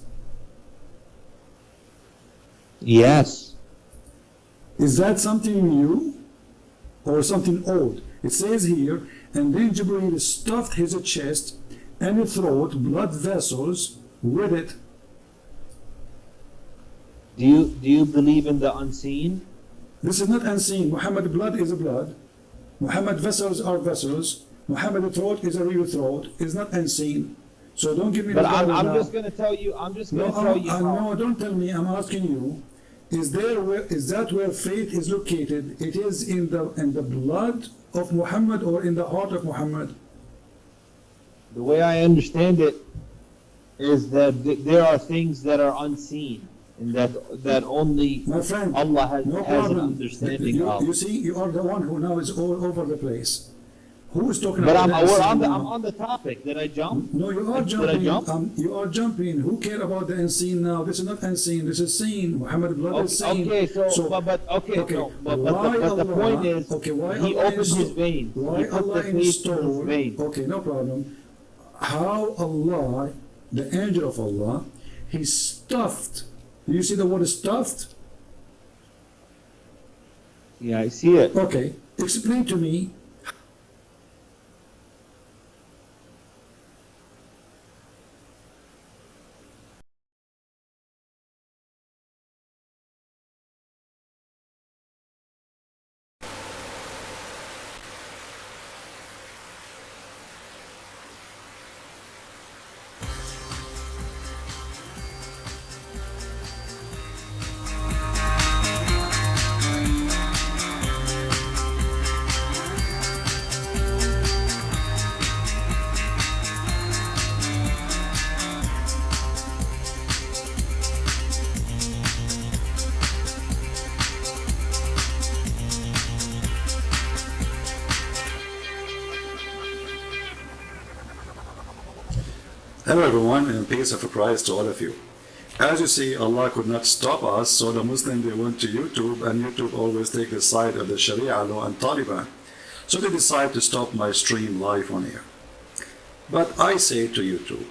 E: Yes.
A: Is that something new or something old? It says here, and then Jibreel stuffed his chest and throat, blood vessels, with it.
E: Do you believe in the unseen?
A: This is not unseen. Muhammad blood is a blood. Muhammad vessels are vessels. Muhammad throat is a real throat. It's not unseen. So don't give me
E: But
A: the
E: I'm
A: Bible now.
E: just going to tell you. I'm just going
A: No,
E: to tell you.
A: no, don't tell me. I'm asking you. Is that where faith is located? It is in the blood of Muhammad or in the heart of Muhammad?
E: The way I understand it is that there are things that are unseen, and that only
A: My friend,
E: Allah has
A: no
E: an
A: problem.
E: understanding
A: You
E: of.
A: see, you are the one who now is all over the place. Who is talking
E: But
A: about
E: I'm
A: unseen
E: I'm
A: now?
E: on the topic. Did I jump?
A: No, you are
E: Did I
A: jumping.
E: jump?
A: You are jumping. Who care about the unseen now? This is not unseen. This is seen. Muhammad blood is seen.
E: Okay, but the point is,
A: why
E: he
A: Allah
E: opened his
A: installed-
E: veins.
A: Why
E: He put
A: Allah
E: the faith in his
A: installed?
E: veins.
A: Okay, no problem. How Allah, the angel of Allah, he stuffed. Do you see the word stuffed?
E: Yeah, I see it.
A: Okay, explain to me. Hello everyone, and peace of Christ to all of you. As you see, Allah could not stop us, so the Muslims, they went to YouTube, and YouTube always take the side of the Sharia law and Taliban. So they decide to stop my stream live on air. But I say to YouTube,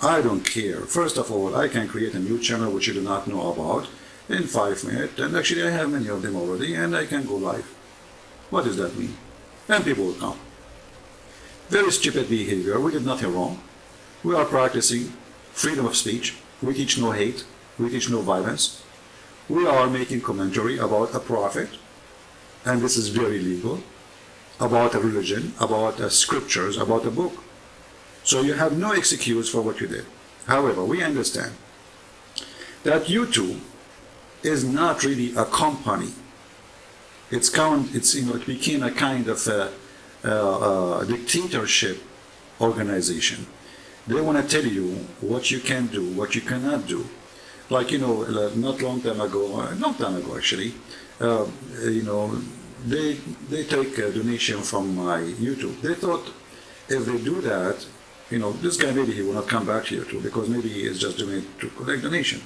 A: I don't care. First of all, I can create a new channel which you do not know about in 5 minutes, and actually I have many of them already, and I can go live. What does that mean? And people will come. Very stupid behavior. We did nothing wrong. We are practicing freedom of speech. We teach no hate. We teach no violence. We are making commentary about a prophet, and this is very legal, about a religion, about scriptures, about a book. So you have no excuse for what you did. However, we understand that YouTube is not really a company. It became a kind of a dictatorship organization. They want to tell you what you can do, what you cannot do. Like, not long time ago actually, they take a donation from my YouTube. They thought if they do that, this guy maybe he will not come back to YouTube because maybe he is just doing it to collect donation.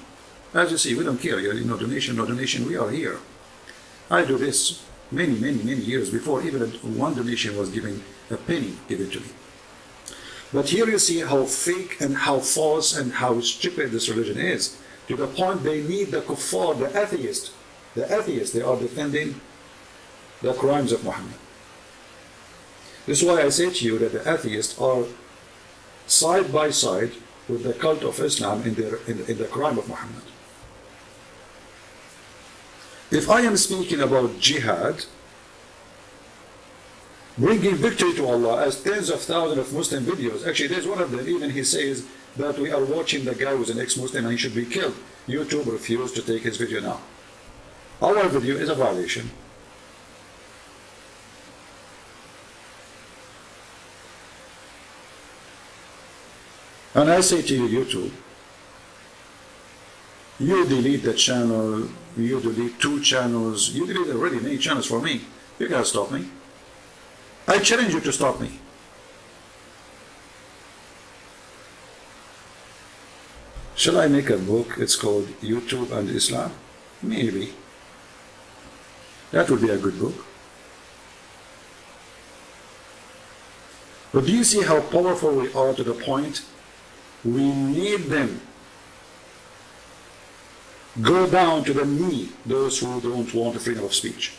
A: As you see, we don't care, donation, no donation, we are here. I do this many years before even one donation was given, a penny given to me. But here you see how fake and how false and how stupid this religion is, to the point they need the kuffar, the atheists, they are defending the crimes of Muhammad. This is why I say to you that the atheists are side by side with the cult of Islam in the crime of Muhammad. If I am speaking about jihad, bringing victory to Allah, as tens of thousands of Muslim videos, actually there's one of them, even he says that we are watching the guy who's an ex-Muslim and he should be killed. YouTube refused to take his video now. Our video is a violation. And I say to you, YouTube, you delete the channel, you delete 2 channels, you delete already many channels for me. You can't stop me. I challenge you to stop me. Shall I make a book? It's called YouTube and Islam? Maybe. That would be a good book. But do you see how powerful we are to the point we need them? Go down to the knee, those who don't want the freedom of speech.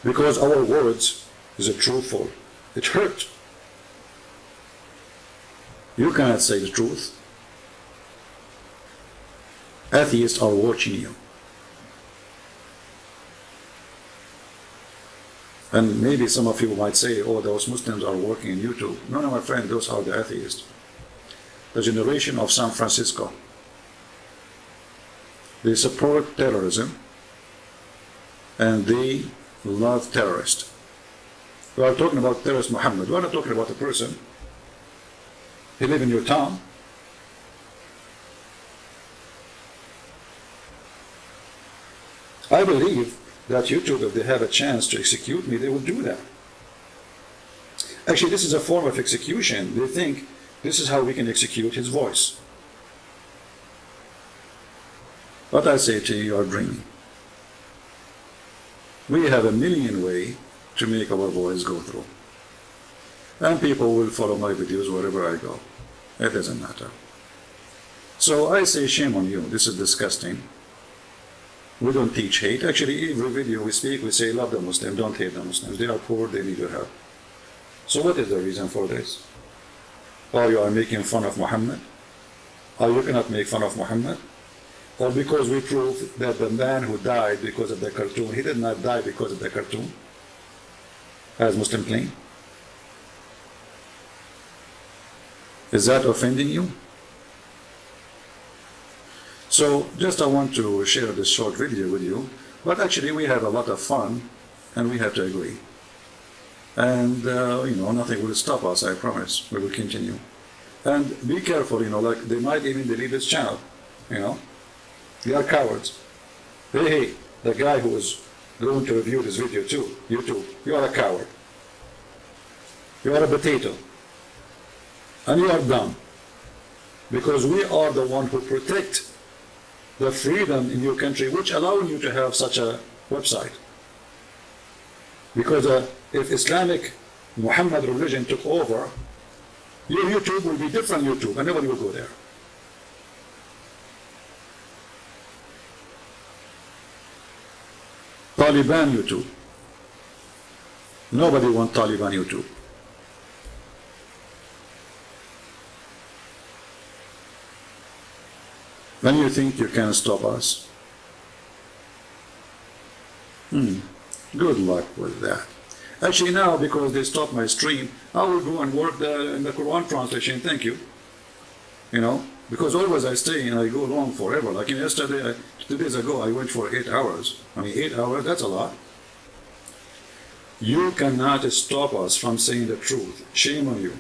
A: Because our words is truthful. It hurt. You cannot say the truth. Atheists are watching you. And maybe some of you might say, oh, those Muslims are working in YouTube. No, my friend, those are the atheists. The generation of San Francisco. They support terrorism and they love terrorists. We are talking about terrorist Muhammad. We are not talking about a person. He lives in your town. I believe that YouTube, if they have a chance to execute me, they will do that. Actually, this is a form of execution. They think this is how we can execute his voice. But I say to you, you are dreaming. We have a million ways to make our voice go through. And people will follow my videos wherever I go. It doesn't matter. So I say, shame on you. This is disgusting. We don't teach hate. Actually, every video we speak, we say, love the Muslims, don't hate the Muslims. They are poor, they need your help. So what is the reason for this? Or you are making fun of Muhammad? Or you cannot make fun of Muhammad? Or because we prove that the man who died because of the cartoon, he did not die because of the cartoon, as Muslim claim? Is that offending you? So just I want to share this short video with you, but actually we have a lot of fun and we have to agree. And nothing will stop us, I promise. We will continue. And be careful, like they might even delete this channel, They are cowards. Hey, the guy who is going to review this video too, you are a coward. You are a potato. And you are dumb. Because we are the one who protect the freedom in your country, which allow you to have such a website. Because if Islamic Muhammad religion took over, your YouTube will be different YouTube, and nobody will go there. Taliban YouTube. Nobody wants Taliban YouTube. When you think you can stop us? Good luck with that. Actually now, because they stopped my stream, I will go and work in the Quran translation, thank you. Because always I stay and I go long forever. Like yesterday, 2 days ago, I went for 8 hours. 8 hours, that's a lot. You cannot stop us from saying the truth. Shame on you.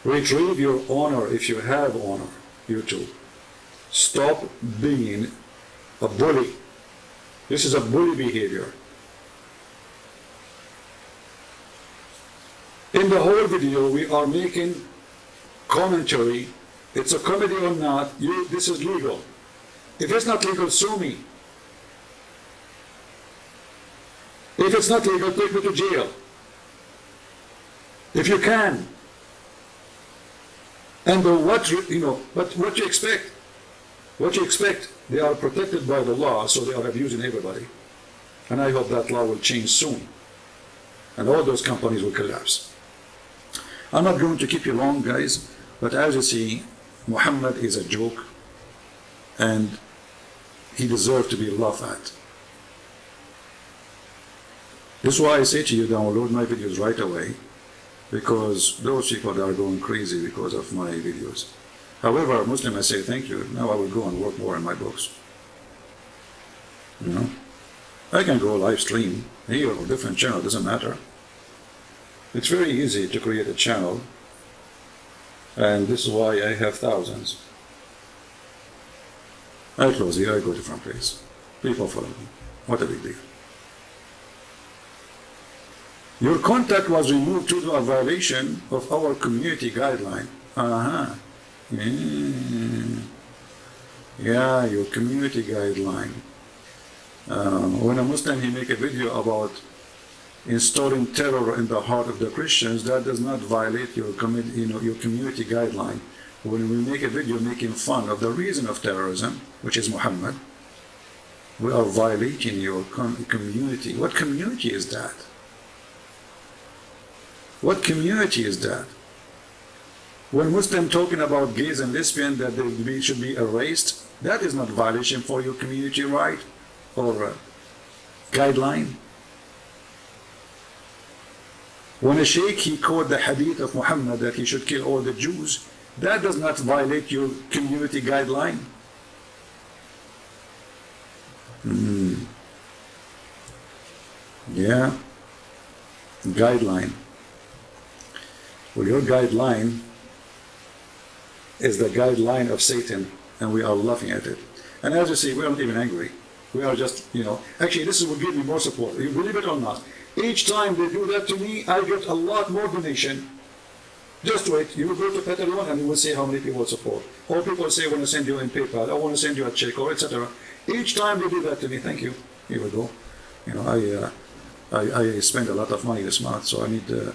A: Retrieve your honor if you have honor, YouTube. Stop being a bully. This is a bully behavior. In the whole video, we are making commentary. It's a comedy or not, this is legal. If it's not legal, sue me. If it's not legal, take me to jail. If you can. And what you expect? What you expect? They are protected by the law, so they are abusing everybody. And I hope that law will change soon. And all those companies will collapse. I'm not going to keep you long, guys, but as you see, Muhammad is a joke, and he deserves to be laughed at. This is why I say to you, download my videos right away, because those people are going crazy because of my videos. However, Muslim, I say thank you. Now I will go and work more on my books. I can go live stream here or different channel, doesn't matter. It's very easy to create a channel, and this is why I have thousands. I close here, I go to different place. People follow me. What a big deal. Your contact was removed due to a violation of our community guideline. Yeah, your community guideline. When a Muslim, he make a video about installing terror in the heart of the Christians, that does not violate your community guideline. When we make a video making fun of the reason of terrorism, which is Muhammad, we are violating your community. What community is that? What community is that? When Muslims talking about gays and lesbians that they should be erased, that is not violation for your community right or guideline. When a sheikh, he quote the hadith of Muhammad that he should kill all the Jews, that does not violate your community guideline. Yeah, guideline. Well, your guideline is the guideline of Satan, and we are laughing at it. And as you see, we're not even angry. We are just, actually this will give me more support. You believe it or not. Each time they do that to me, I get a lot more donation. Just wait, you will go to Patreon and you will see how many people support. Or people say, I want to send you in PayPal, I want to send you a check, or etc. Each time they do that to me, thank you, here we go. I spend a lot of money this month, so I need, here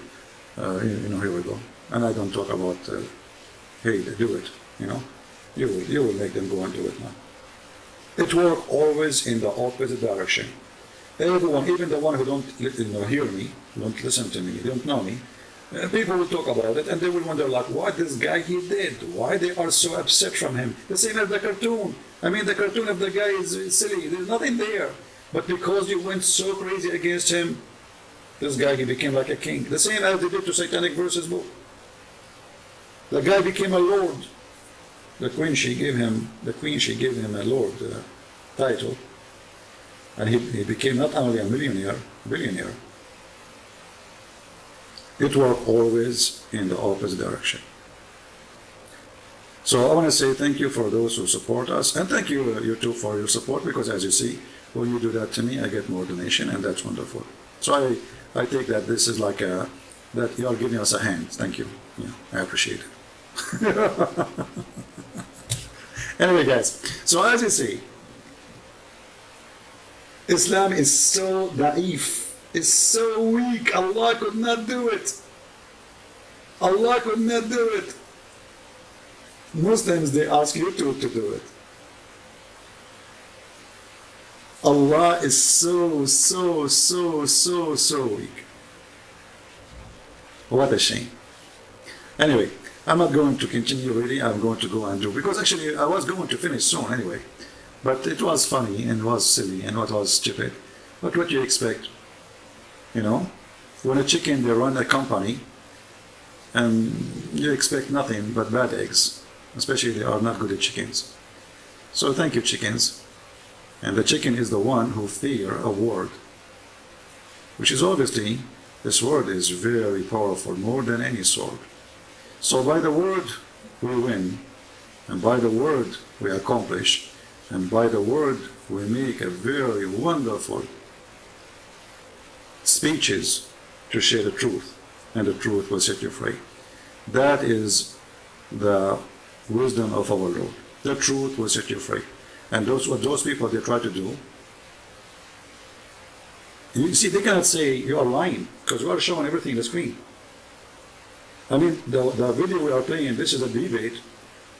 A: we go. And I don't talk about, hey, they do it, You will make them go and do it now. It works always in the opposite direction. Everyone, even the one who don't hear me, don't listen to me, don't know me, people will talk about it and they will wonder like, what this guy he did? Why they are so upset from him? The same as the cartoon. I mean, the cartoon of the guy is silly. There's nothing there. But because you went so crazy against him, this guy, he became like a king. The same as they did to Satanic Verses book. The guy became a lord. The queen, she gave him a lord title. And he became not only a millionaire, billionaire. It worked always in the opposite direction. So I want to say thank you for those who support us, and thank you, YouTube, for your support, because as you see, when you do that to me, I get more donation, and that's wonderful. So I take that this is like that you are giving us a hand. Thank you. Yeah, I appreciate it. Anyway, guys, so as you see, Islam is so naive. Is so weak. Allah could not do it. Allah could not do it. Muslims, they ask YouTube to do it. Allah is so weak. What a shame. Anyway, I'm not going to continue really. I'm going to go and do, because actually I was going to finish soon anyway. But it was funny and was silly and what was stupid. But what do you expect? When a chicken, they run a company and you expect nothing but bad eggs, especially they are not good at chickens. So thank you, chickens. And the chicken is the one who fear a word, which is obviously, this word is very powerful, more than any sword. So by the word we win, and by the word we accomplish, and by the word we make a very wonderful speeches to share the truth, and the truth will set you free. That is the wisdom of our Lord. The truth will set you free. And what those people, they try to do, you see, they cannot say you are lying, because we are showing everything on the screen. I mean, the video we are playing, this is a debate,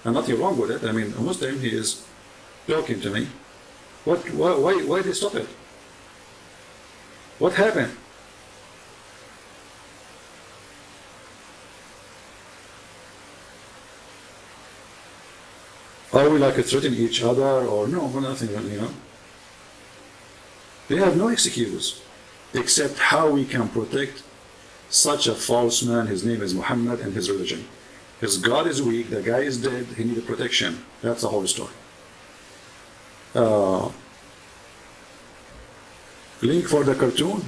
A: and nothing wrong with it. I mean, a Muslim, he is talking to me. Why they stop it? What happened? Are we like threatening each other or no, nothing, They have no excuse except how we can protect such a false man. His name is Muhammad and his religion. His God is weak, the guy is dead, he needed protection. That's the whole story. Link for the cartoon.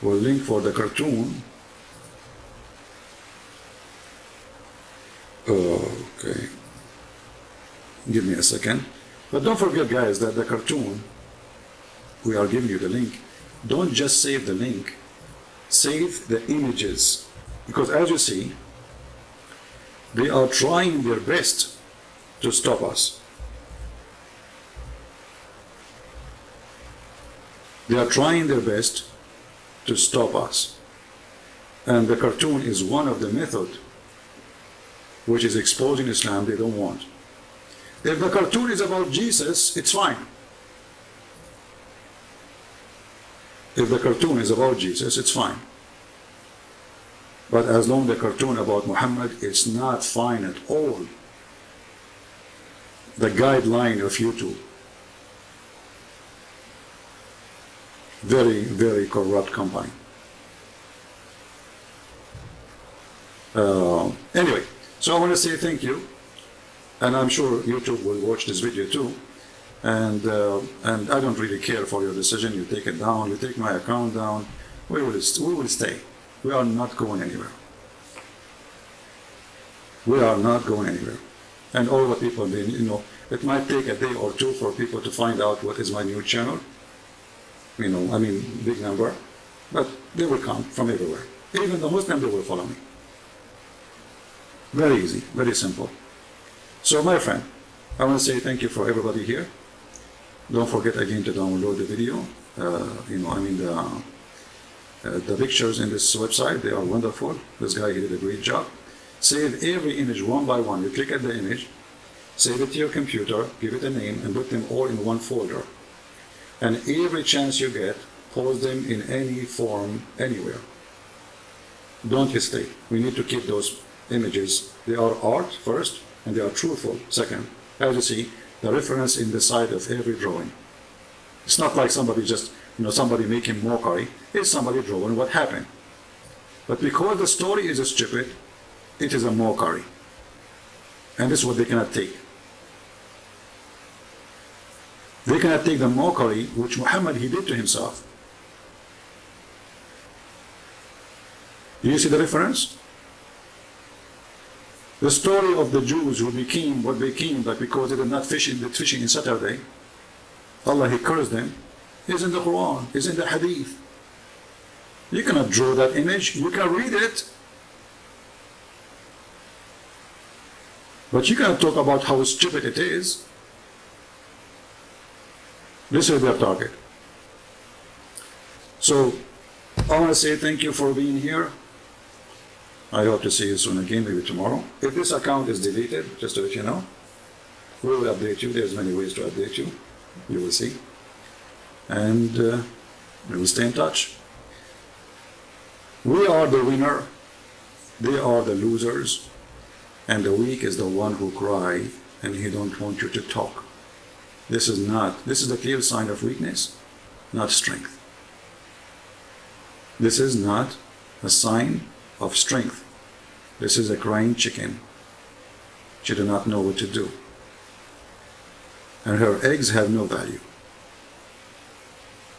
A: We'll link for the cartoon. Okay. Give me a second. But don't forget, guys, that the cartoon, we are giving you the link. Don't just save the link. Save the images. Because as you see, they are trying their best to stop us. They are trying their best to stop us. And the cartoon is one of the methods which is exposing Islam they don't want. If the cartoon is about Jesus, it's fine. If the cartoon is about Jesus, it's fine. But as long as the cartoon about Muhammad, it's not fine at all. The guideline of YouTube. Very, very corrupt company. Anyway, so I want to say thank you, and I'm sure YouTube will watch this video too. And I don't really care for your decision. You take it down, you take my account down. We will stay. We are not going anywhere. We are not going anywhere. And all the people, it might take a day or two for people to find out what is my new channel. Big number, but they will come from everywhere. Even the Muslims, they will follow me. Very easy, very simple. So my friend, I want to say thank you for everybody here. Don't forget again to download the video. The pictures in this website, they are wonderful. This guy, he did a great job. Save every image one by one. You click at the image, save it to your computer, give it a name, and put them all in one folder. And every chance you get, post them in any form, anywhere. Don't hesitate. We need to keep those images. They are art first, and they are truthful second. As you see, the reference in the side of every drawing. It's not like somebody just, somebody making mockery. It's somebody drawing what happened. But because the story is stupid, it is a mockery. And this is what they cannot take. They cannot take the mockery which Muhammad, he did to himself. Do you see the difference? The story of the Jews who became what became, but because they did not fishing in Saturday, Allah, he cursed them, is in the Quran, is in the Hadith. You cannot draw that image, you can read it, but you cannot talk about how stupid it is. This is their target. So, I want to say thank you for being here. I hope to see you soon again, maybe tomorrow. If this account is deleted, just to let you know, we will update you. There's many ways to update you. You will see. And we will stay in touch. We are the winner. They are the losers. And the weak is the one who cry and he don't want you to talk. This is a clear sign of weakness, not strength. This is not a sign of strength. This is a crying chicken. She does not know what to do. And her eggs have no value.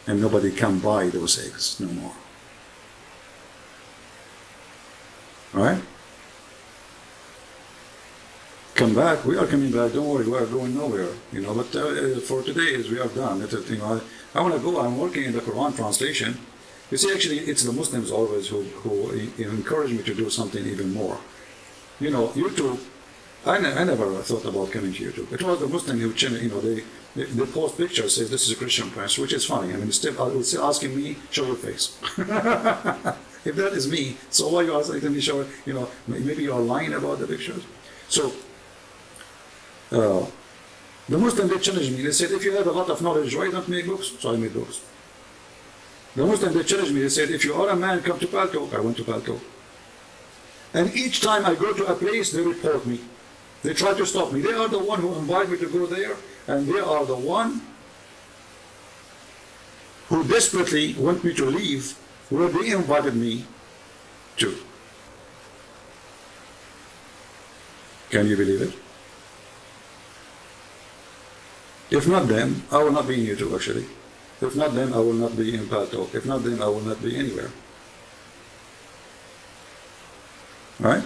A: And nobody can buy those eggs no more. Alright? Come back. We are coming back. Don't worry. We are going nowhere. But for today, we are done. I want to go. I'm working in the Quran translation. You see, actually, it's the Muslims always who encourage me to do something even more. YouTube. I never thought about coming to YouTube. It was the Muslim who, they post pictures, says this is a Christian press, which is funny. Still asking me, show your face. If that is me, so why you asking me show? Maybe you are lying about the pictures. So. The Muslim, they challenged me. They said, if you have a lot of knowledge, why don't make books? So I made books. The Muslim, they challenged me. They said, if you are a man, come to Paltalk. I went to Paltalk. And each time I go to a place, they report me. They try to stop me. They are the one who invite me to go there, and they are the one who desperately want me to leave where they invited me to. Can you believe it? If not them, I will not be in YouTube actually. If not them, I will not be in Paltalk. If not them, I will not be anywhere. Right?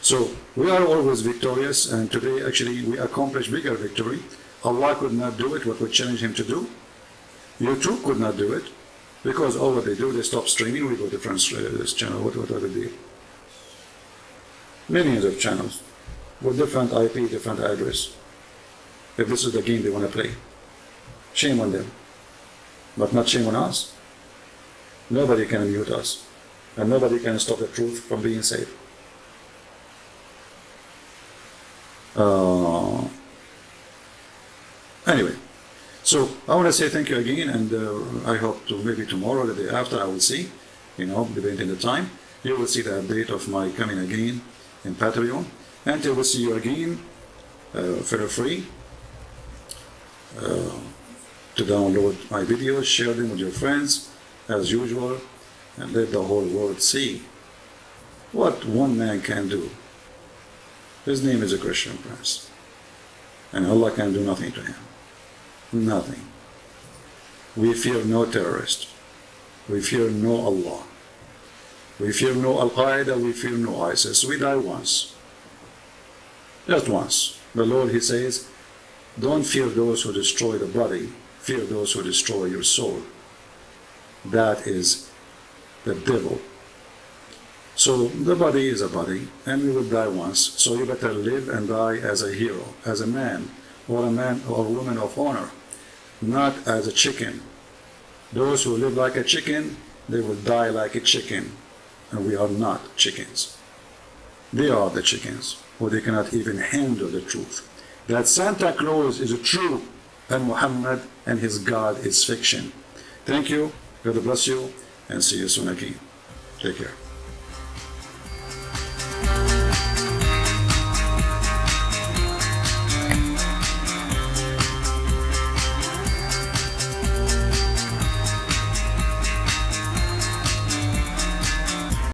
A: So, we are always victorious, and today actually we accomplished bigger victory. Allah could not do it, what we challenged him to do. YouTube could not do it, because all what they do, they stop streaming, we go to different this channel, what are they do? Millions of channels, with different IP, different address. If this is the game they want to play. Shame on them. But not shame on us. Nobody can mute us. And nobody can stop the truth from being safe. Anyway, so I want to say thank you again, and I hope to maybe tomorrow, the day after, I will see, depending on the time, you will see the update of my coming again in Patreon. Until we see you again, feel free to download my videos, share them with your friends, as usual, and let the whole world see what one man can do. His name is a Christian prince, and Allah can do nothing to him. Nothing. We fear no terrorist. We fear no Allah. We fear no Al-Qaeda. We fear no ISIS. We die once. Just once. The Lord, He says, don't fear those who destroy the body, fear those who destroy your soul. That is the devil. So the body is a body, and we will die once. So you better live and die as a hero, as a man or woman of honor, not as a chicken. Those who live like a chicken, they will die like a chicken, and we are not chickens. They are the chickens, or they cannot even handle the truth. That Santa Claus is true, and Muhammad and his God is fiction. Thank you, God bless you, and see you soon again. Take care.